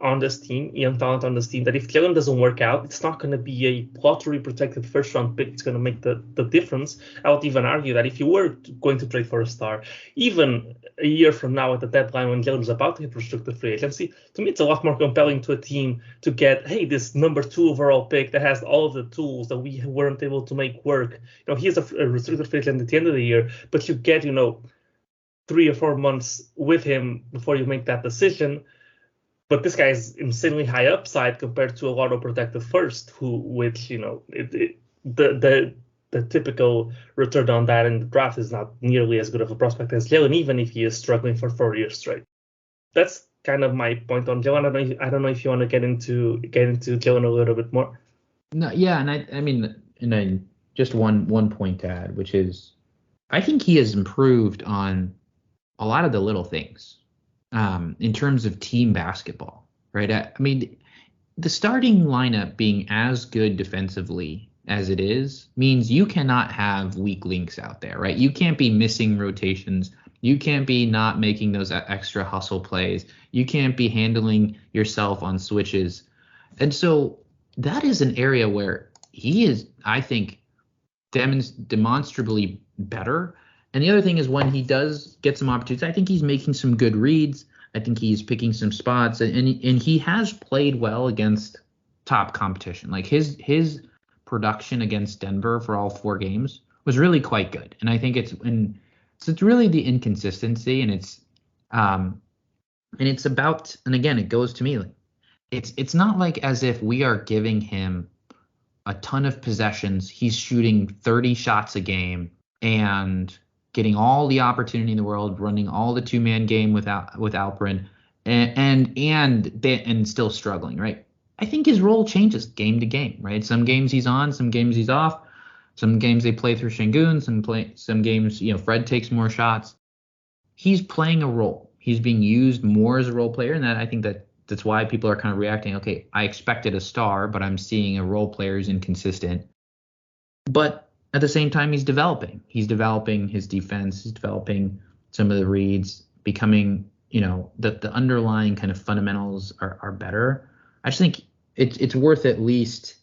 on this team, young talent on this team, that if Jalen doesn't work out, it's not going to be a lottery protected first round pick. It's going to make the difference. I would even argue that if you were going to trade for a star, even a year from now at the deadline when Jalen's about to hit restricted free agency, to me it's a lot more compelling to a team to get, hey, this number 2 overall pick that has all of the tools that we weren't able to make work. He has a restricted free agent at the end of the year, but you get 3 or 4 months with him before you make that decision. But this guy is insanely high upside compared to a lotto protected first, which the typical return on that in the draft is not nearly as good of a prospect as Jalen, even if he is struggling for 4 years straight. That's kind of my point on Jalen. I don't know if you want to get into Jalen a little bit more. No, yeah, and just one point to add, which is I think he has improved on a lot of the little things. In terms of team basketball, right? I mean, the starting lineup being as good defensively as it is means you cannot have weak links out there, right? You can't be missing rotations. You can't be not making those extra hustle plays. You can't be handling yourself on switches. And so that is an area where he is, I think, demonstrably better. And the other thing is when he does get some opportunities, I think he's making some good reads. I think he's picking some spots, and he has played well against top competition. Like his production against Denver for all 4 games was really quite good. And I think it's really the inconsistency, and it's about, and again, it goes to me like it's not like as if we are giving him a ton of possessions. He's shooting 30 shots a game and getting all the opportunity in the world, running all the 2-man game with Alperin, and still struggling, right? I think his role changes game to game, right? Some games he's on, some games he's off. Some games they play through Şengün, some games, Fred takes more shots. He's playing a role. He's being used more as a role player, and that I think that's why people are kind of reacting. Okay, I expected a star, but I'm seeing a role player who's inconsistent. But at the same time, he's developing. He's developing his defense. He's developing some of the reads, becoming, the underlying kind of fundamentals are better. I just think it's worth at least,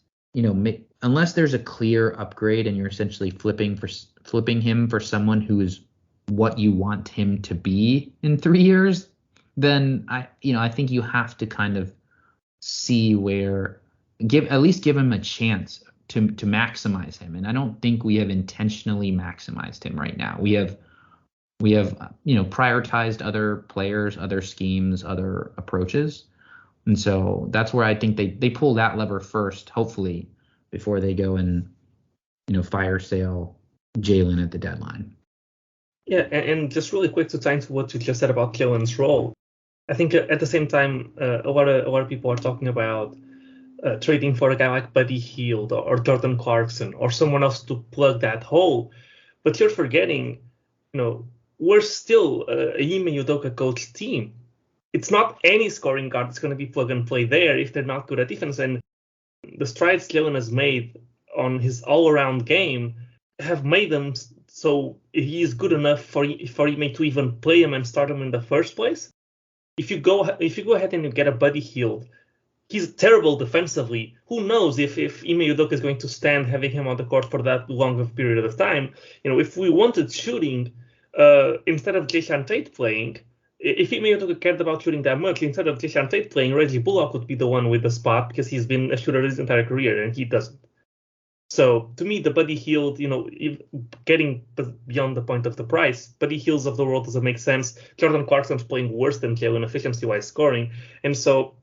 unless there's a clear upgrade and you're essentially flipping him for someone who is what you want him to be in 3 years, then I think you have to kind of see where give him a chance to maximize him. And I don't think we have intentionally maximized him right now. We have prioritized other players, other schemes, other approaches. And so that's where I think they pull that lever first, hopefully, before they go and, fire sale Jalen at the deadline. Yeah, and just really quick to tie into what you just said about Jalen's role. I think at the same time, a lot of people are talking about trading for a guy like Buddy Hield or Jordan Clarkson or someone else to plug that hole. But you're forgetting, we're still a Ime Udoka coached team. It's not any scoring guard that's going to be plug and play there if they're not good at defense. And the strides Jalen has made on his all-around game have made them so he is good enough for Ime to even play him and start him in the first place. If you go ahead and you get a Buddy Hield, he's terrible defensively. Who knows if Ime Udoka is going to stand having him on the court for that long of a period of time. If we wanted shooting instead of Dejounte playing, if Ime Udoka cared about shooting that much, instead of Dejounte playing, Reggie Bullock would be the one with the spot because he's been a shooter his entire career and he doesn't. So to me, the Buddy Hield, getting beyond the point of the price, Buddy Hields of the world doesn't make sense. Jordan Clarkson's playing worse than Jalen efficiency-wise scoring. And so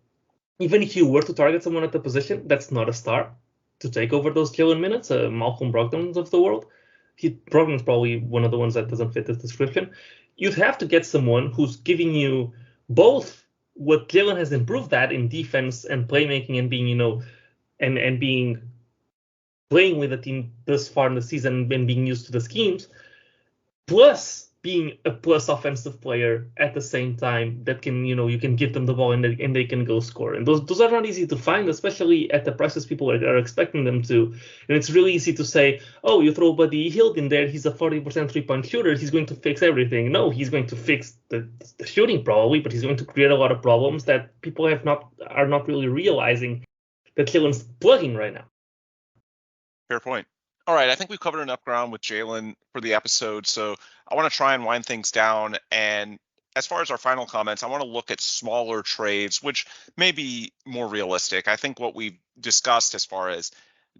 even if you were to target someone at the position that's not a star to take over those Jalen minutes, Malcolm Brogdon's of the world, Brogdon's probably one of the ones that doesn't fit this description. You'd have to get someone who's giving you both what Jalen has improved at in defense and playmaking and being, and being playing with the team this far in the season and being used to the schemes, plus being a plus offensive player at the same time that can, you can give them the ball and they can go score. And those are not easy to find, especially at the prices people are expecting them to. And it's really easy to say, oh, you throw Buddy Hield in there, he's a 40% three-point shooter, he's going to fix everything. No, he's going to fix the shooting probably, but he's going to create a lot of problems that people are not really realizing that Jalen's plugging right now. Fair point. All right, I think we've covered enough ground with Jalen for the episode, so I want to try and wind things down. And as far as our final comments, I want to look at smaller trades, which may be more realistic. I think what we've discussed as far as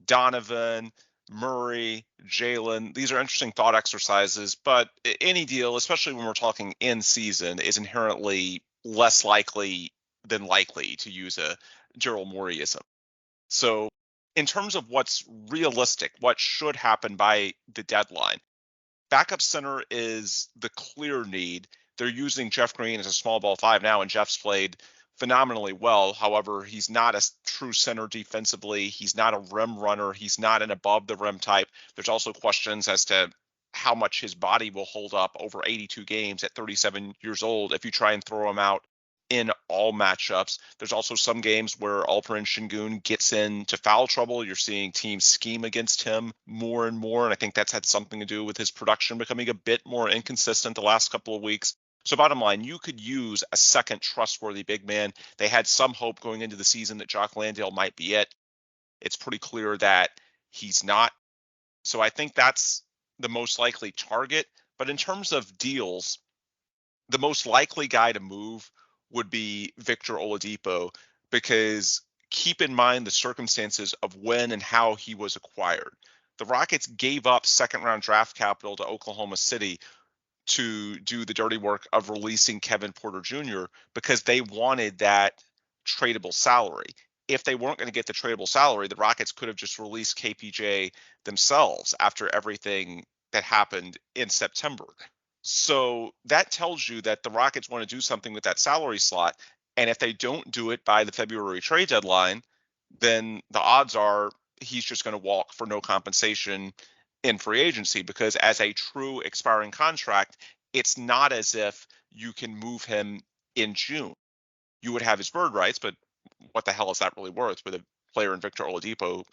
Donovan, Murray, Jalen, these are interesting thought exercises, but any deal, especially when we're talking in season, is inherently less likely than likely, to use a Gerald Moreyism. So in terms of what's realistic, what should happen by the deadline, backup center is the clear need. They're using Jeff Green as a small ball five now, and Jeff's played phenomenally well. However, he's not a true center defensively. He's not a rim runner. He's not an above the rim type. There's also questions as to how much his body will hold up over 82 games at 37 years old if you try and throw him out in all matchups. There's also some games where Alperen Şengün gets into foul trouble. You're seeing teams scheme against him more and more, and I think that's had something to do with his production becoming a bit more inconsistent the last couple of weeks. So bottom line, you could use a second trustworthy big man. They had some hope going into the season that Jock Landale might be it. It's pretty clear that he's not. So I think that's the most likely target. But in terms of deals, the most likely guy to move would be Victor Oladipo, because keep in mind the circumstances of when and how he was acquired. The Rockets gave up second-round draft capital to Oklahoma City to do the dirty work of releasing Kevin Porter Jr. because they wanted that tradable salary. If they weren't going to get the tradable salary, the Rockets could have just released KPJ themselves after everything that happened in September. So that tells you that the Rockets want to do something with that salary slot. And if they don't do it by the February trade deadline, then the odds are he's just going to walk for no compensation in free agency, because as a true expiring contract, it's not as if you can move him in June. You would have his bird rights, but what the hell is that really worth with a player in Victor Oladipo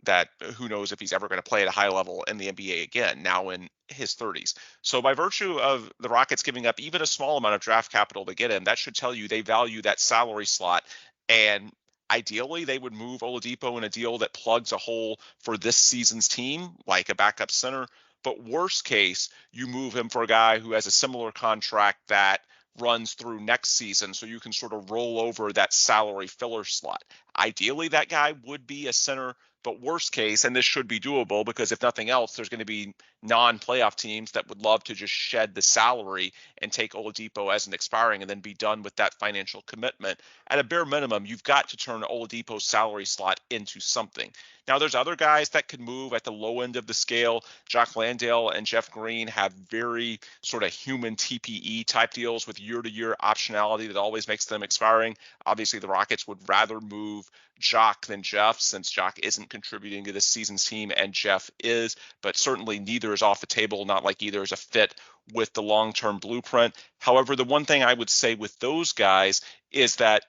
that who knows if he's ever going to play at a high level in the NBA again, now in his 30s. So by virtue of the Rockets giving up even a small amount of draft capital to get him, that should tell you they value that salary slot. And ideally, they would move Oladipo in a deal that plugs a hole for this season's team, like a backup center. But worst case, you move him for a guy who has a similar contract that runs through next season, so you can sort of roll over that salary filler slot. Ideally, that guy would be a center, but worst case, and this should be doable because if nothing else, there's going to be non-playoff teams that would love to just shed the salary and take Oladipo as an expiring and then be done with that financial commitment. At a bare minimum, you've got to turn Oladipo's salary slot into something. Now, there's other guys that could move at the low end of the scale. Jock Landale and Jeff Green have very sort of human TPE type deals with year-to-year optionality that always makes them expiring. Obviously, the Rockets would rather move Jock than Jeff, since Jock isn't contributing to this season's team and Jeff is, but certainly neither is off the table, not like either is a fit with the long-term blueprint. However, the one thing I would say with those guys is that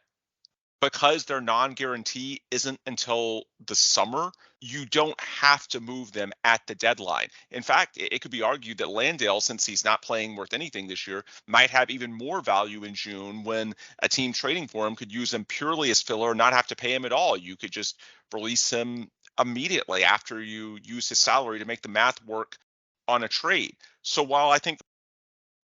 because their non-guarantee isn't until the summer, you don't have to move them at the deadline. In fact, it could be argued that Landale, since he's not playing worth anything this year, might have even more value in June, when a team trading for him could use him purely as filler, not have to pay him at all. You could just release him immediately after you use his salary to make the math work on a trade. So while I think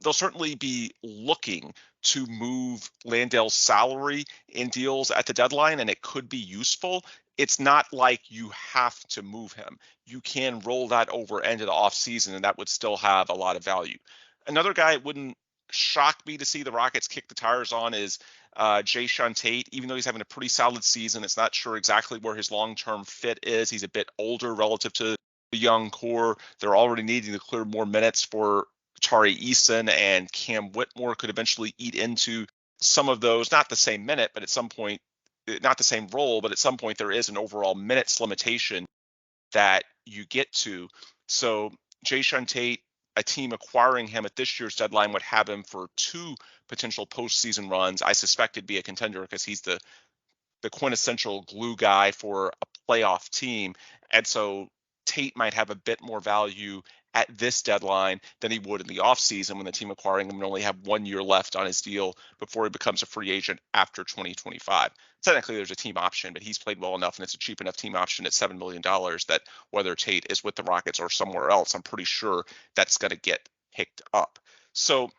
they'll certainly be looking to move Landale's salary in deals at the deadline, and it could be useful, it's not like you have to move him. You can roll that over into the offseason, and that would still have a lot of value. Another guy it wouldn't shock me to see the Rockets kick the tires on is Jae'Sean Tate. Even though he's having a pretty solid season, it's not sure exactly where his long-term fit is. He's a bit older relative to the young core. They're already needing to clear more minutes for Tari Eason, and Cam Whitmore could eventually eat into some of those. Not the same minute, but at some point, not the same role, but at some point there is an overall minutes limitation that you get to. So Jae'Sean Tate a team acquiring him at this year's deadline would have him for 2 potential postseason runs, I suspect it'd be a contender because he's the quintessential glue guy for a playoff team. And so Tate might have a bit more value at this deadline than he would in the offseason when the team acquiring him would only have 1 year left on his deal before he becomes a free agent after 2025. Technically, there's a team option, but he's played well enough, and it's a cheap enough team option at $7 million that whether Tate is with the Rockets or somewhere else, I'm pretty sure that's going to get picked up. So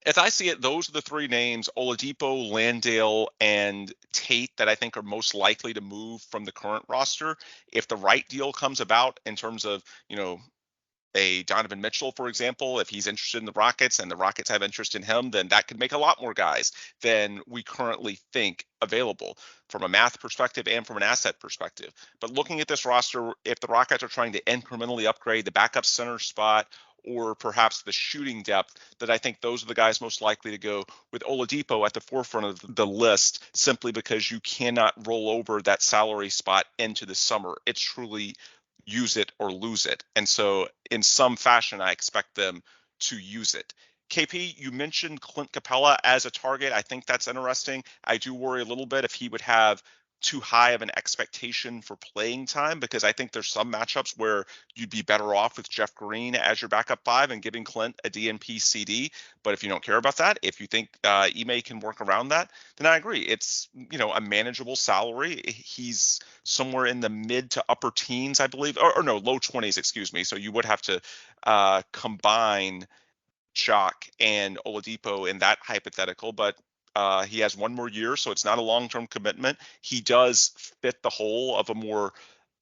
as I see it, those are the 3 names, Oladipo, Landale, and Tate, that I think are most likely to move from the current roster. If the right deal comes about in terms of, a Donovan Mitchell, for example, if he's interested in the Rockets and the Rockets have interest in him, then that could make a lot more guys than we currently think available from a math perspective and from an asset perspective. But looking at this roster, if the Rockets are trying to incrementally upgrade the backup center spot or perhaps the shooting depth, that I think those are the guys most likely to go, with Oladipo at the forefront of the list, simply because you cannot roll over that salary spot into the summer. It's truly use it or lose it. And so in some fashion, I expect them to use it. KP, you mentioned Clint Capela as a target. I think that's interesting. I do worry a little bit if he would have too high of an expectation for playing time, because I think there's some matchups where you'd be better off with Jeff Green as your backup 5 and giving Clint a DNP CD. But if you don't care about that, if you think Ime can work around that, then I agree. It's, a manageable salary. He's somewhere in the mid to upper teens, I believe, or no, low 20s, excuse me. So you would have to combine Chalk and Oladipo in that hypothetical, but he has 1 more year, so it's not a long-term commitment. He does fit the hole of a more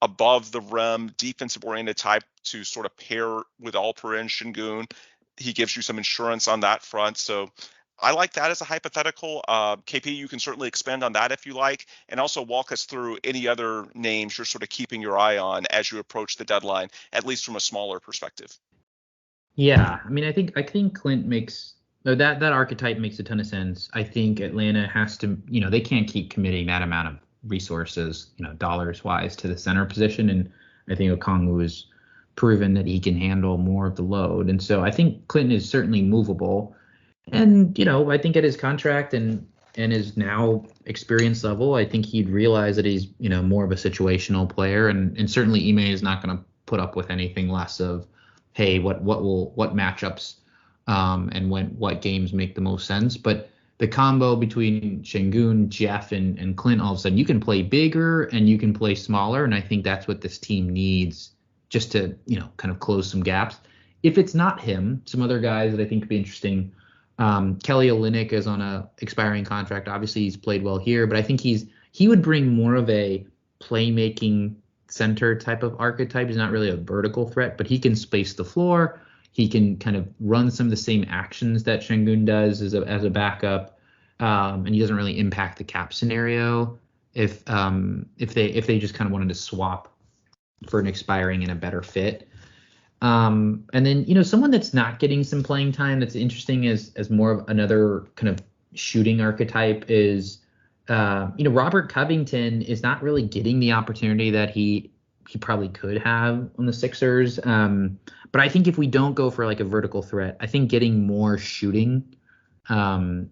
above the rim, defensive-oriented type to sort of pair with Alperen Şengün. He gives you some insurance on that front. So I like that as a hypothetical. KP, you can certainly expand on that if you like, and also walk us through any other names you're sort of keeping your eye on as you approach the deadline, at least from a smaller perspective. Yeah, I mean, I think Clint makes that archetype makes a ton of sense. I think Atlanta has to, they can't keep committing that amount of resources, dollars wise, to the center position. And I think Okongwu has proven that he can handle more of the load. And so I think Clinton is certainly movable. And, I think at his contract and his now experience level, I think he'd realize that he's, more of a situational player. And certainly Ime is not going to put up with anything less of, hey, what matchups and what games make the most sense. But the combo between Şengün, Jeff, and Clint, all of a sudden you can play bigger and you can play smaller. And I think that's what this team needs, just to, kind of close some gaps. If it's not him, some other guys that I think could be interesting. Kelly Olynyk is on a expiring contract. Obviously he's played well here, but I think he would bring more of a playmaking center type of archetype. He's not really a vertical threat, but he can space the floor. He can kind of run some of the same actions that Şengün does as a backup, and he doesn't really impact the cap scenario if they just kind of wanted to swap for an expiring and a better fit. And then someone that's not getting some playing time that's interesting as more of another kind of shooting archetype is Robert Covington is not really getting the opportunity that he probably could have on the Sixers. But I think if we don't go for like a vertical threat, I think getting more shooting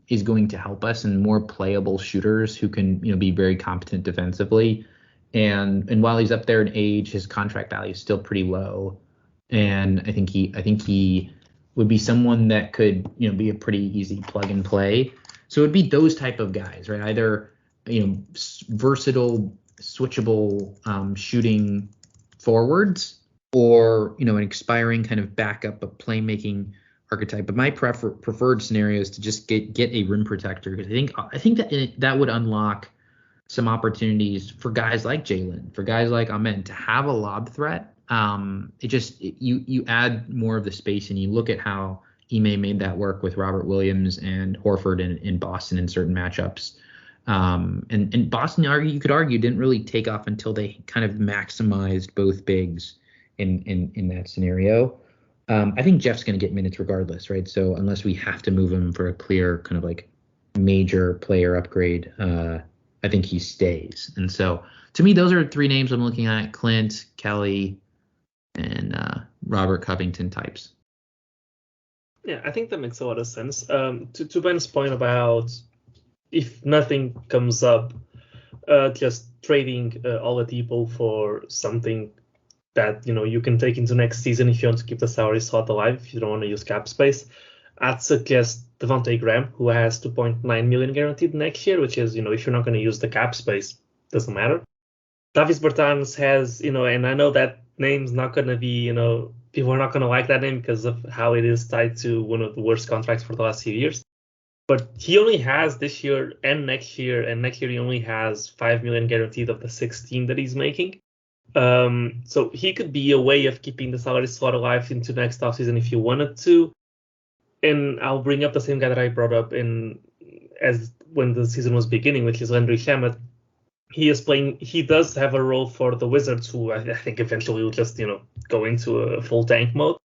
is going to help us, and more playable shooters who can, be very competent defensively. And while he's up there in age, his contract value is still pretty low. And I think he would be someone that could, be a pretty easy plug and play. So it would be those type of guys, right? Either, versatile, switchable shooting forwards, or, an expiring kind of backup but playmaking archetype. But my preferred scenario is to just get a rim protector, because I think that would unlock some opportunities for guys like Jalen, for guys like Amen to have a lob threat. You add more of the space, and you look at how Ime made that work with Robert Williams and Horford in Boston in certain matchups. And Boston, you could argue, didn't really take off until they kind of maximized both bigs in that scenario. I think Jeff's going to get minutes regardless, right? So unless we have to move him for a clear kind of like major player upgrade, I think he stays. And so to me, those are 3 names I'm looking at: Clint, Kelly, and Robert Covington types. Yeah, I think that makes a lot of sense. To Ben's point about if nothing comes up, just trading Oladipo for something that you can take into next season if you want to keep the salary slot alive, if you don't want to use cap space. I'd suggest Devontae Graham, who has 2.9 million guaranteed next year, which is, if you're not going to use the cap space, doesn't matter. Davis Bertans has, and I know that name's not going to be, people are not going to like that name because of how it is tied to one of the worst contracts for the last few years. But he only has this year and next year he only has 5 million guaranteed of the 16 that he's making. So he could be a way of keeping the salary slot alive into next offseason if you wanted to. And I'll bring up the same guy that I brought up as when the season was beginning, which is Landry Shamet. He does have a role for the Wizards, who I think eventually will just, go into a full tank mode.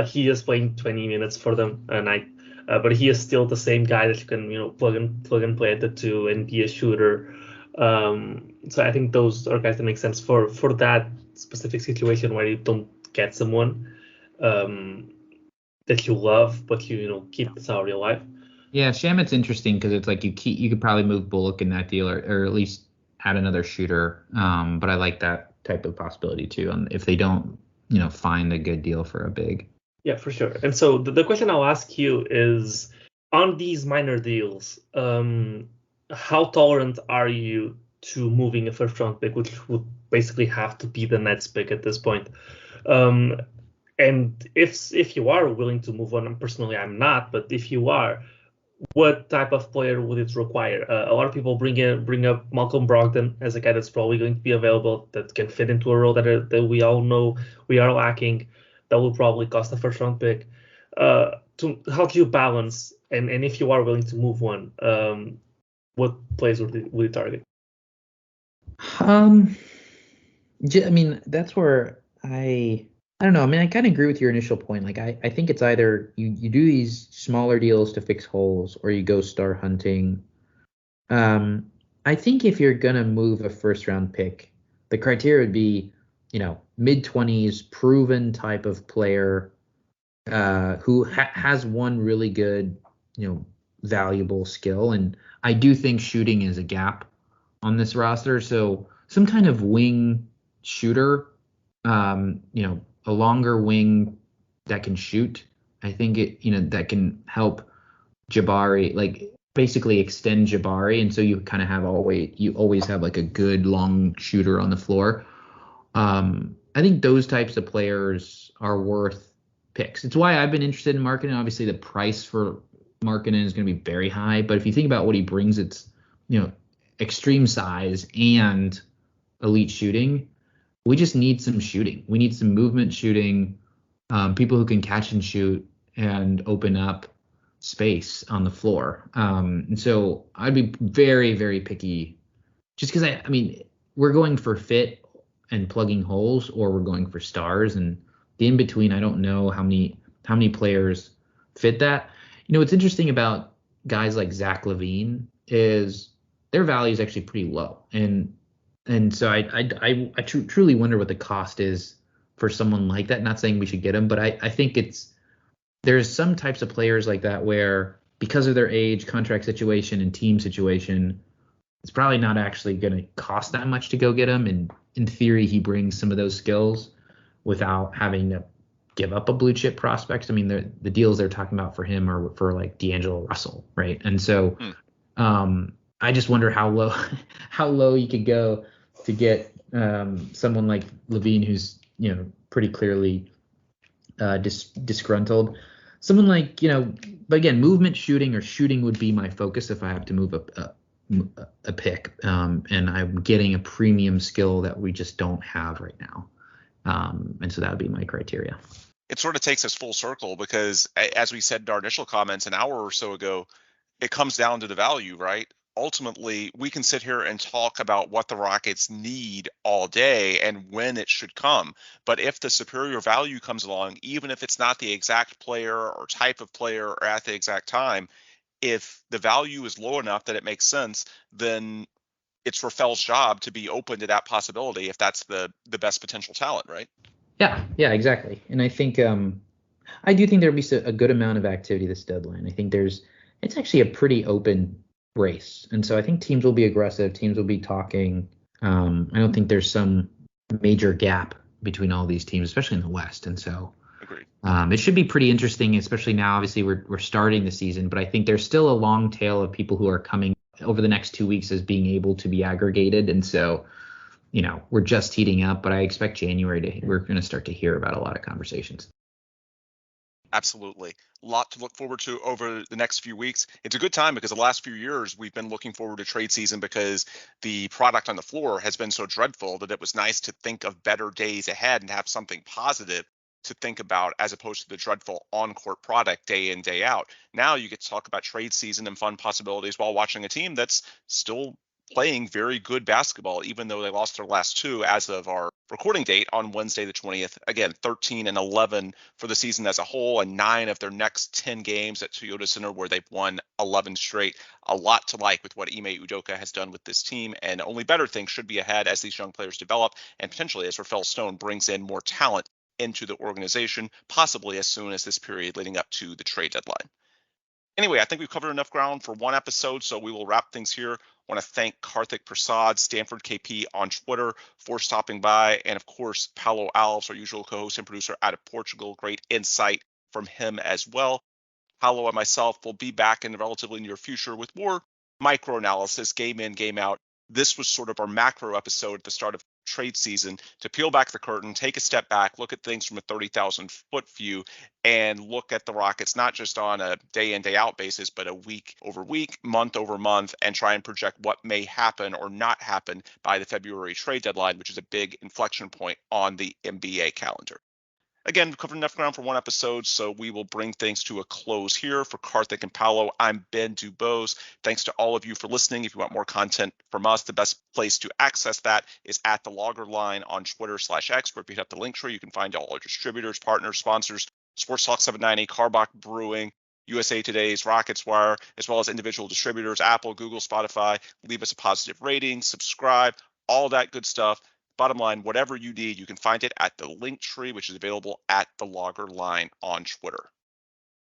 He is playing 20 minutes for them a night, but he is still the same guy that you can, plug and play at the two and be a shooter. So I think those are guys that make sense for that specific situation where you don't get someone that you love, but you keep the salary alive. Yeah, Shamit's interesting because it's like you could probably move Bullock in that deal or at least add another shooter. But I like that type of possibility too. And if they don't, find a good deal for a big. Yeah, for sure. And so the question I'll ask you is, on these minor deals, how tolerant are you to moving a first round pick, which would basically have to be the Nets pick at this point? And if you are willing to move on, personally I'm not, but if you are, what type of player would it require? A lot of people bring up Malcolm Brogdon as a guy that's probably going to be available, that can fit into a role that we all know we are lacking, that will probably cost a first round pick. How do you balance, and if you are willing to move one, what players would you target? I mean, that's where I don't know. I mean, I kind of agree with your initial point. Like, I think it's either you do these smaller deals to fix holes or you go star hunting. I think if you're going to move a first round pick, the criteria would be, mid-20s, proven type of player who has one really good, valuable skill. And I do think shooting is a gap on this roster. So some kind of wing shooter, a longer wing that can shoot. I think that can help Jabari, like basically extend Jabari, and so you kind of always have like a good long shooter on the floor. I think those types of players are worth picks. It's why I've been interested in Markkanen. Obviously, the price for Markkanen is going to be very high, but if you think about what he brings, it's extreme size and elite shooting. We just need some shooting. We need some movement shooting, people who can catch and shoot and open up space on the floor. And so I'd be very, very picky just because I mean, we're going for fit and plugging holes, or we're going for stars, and the in between, I don't know how many players fit that. What's interesting about guys like Zach LaVine is their value is actually pretty low. And so I truly wonder what the cost is for someone like that. Not saying we should get him, but I think there's some types of players like that where because of their age, contract situation, and team situation, it's probably not actually going to cost that much to go get him. And in theory, he brings some of those skills without having to give up a blue chip prospect. I mean, the deals they're talking about for him are for like D'Angelo Russell, right? And so I just wonder how low you could go to get someone like LaVine, who's pretty clearly disgruntled. Someone like but again, movement shooting or shooting would be my focus if I have to move a pick, and I'm getting a premium skill that we just don't have right now, and so that would be my criteria. It sort of takes us full circle because, as we said in our initial comments an hour or so ago, it comes down to the value, right? Ultimately, we can sit here and talk about what the Rockets need all day and when it should come. But if the superior value comes along, even if it's not the exact player or type of player or at the exact time, if the value is low enough that it makes sense, then it's Rafael's job to be open to that possibility if that's the best potential talent, right? Yeah, exactly. And I think I do think there'll be a good amount of activity this deadline. I think it's actually a pretty open race. And so I think teams will be aggressive. Teams will be talking. I don't think there's some major gap between all these teams, especially in the West. And so Agreed. it should be pretty interesting, especially now. Obviously, we're starting the season, but I think there's still a long tail of people who are coming over the next 2 weeks as being able to be aggregated. And so, we're just heating up, but I expect January we're going to start to hear about a lot of conversations. Absolutely. A lot to look forward to over the next few weeks. It's a good time because the last few years we've been looking forward to trade season because the product on the floor has been so dreadful that it was nice to think of better days ahead and have something positive to think about as opposed to the dreadful on-court product day in, day out. Now you get to talk about trade season and fun possibilities while watching a team that's still playing very good basketball, even though they lost their last two as of our recording date on Wednesday, the 20th. Again, 13-11 for the season as a whole, and 9 of their next 10 games at Toyota Center where they've won 11 straight. A lot to like with what Ime Udoka has done with this team, and only better things should be ahead as these young players develop, and potentially as Rafael Stone brings in more talent into the organization, possibly as soon as this period leading up to the trade deadline. Anyway, I think we've covered enough ground for one episode, so we will wrap things here. I want to thank Karthik Prasad, Stanford KP on Twitter, for stopping by, and of course, Paulo Alves, our usual co-host and producer out of Portugal. Great insight from him as well. Paulo and myself will be back in the relatively near future with more micro-analysis, game in, game out. This was sort of our macro episode at the start of trade season to peel back the curtain, take a step back, look at things from a 30,000 foot view, and look at the Rockets not just on a day in, day out basis, but a week over week, month over month, and try and project what may happen or not happen by the February trade deadline, which is a big inflection point on the NBA calendar. Again, we've covered enough ground for one episode, so we will bring things to a close here. For Karthik and Paulo, I'm Ben DuBose. Thanks to all of you for listening. If you want more content from us, the best place to access that is at the Logger Line on Twitter/X, where if you hit up the link tree, you can find all our distributors, partners, sponsors, Sports Talk 790, Carbach Brewing, USA Today's Rockets Wire, as well as individual distributors, Apple, Google, Spotify. Leave us a positive rating, subscribe, all that good stuff. Bottom line, whatever you need, you can find it at the link tree, which is available at the Logger Line on Twitter.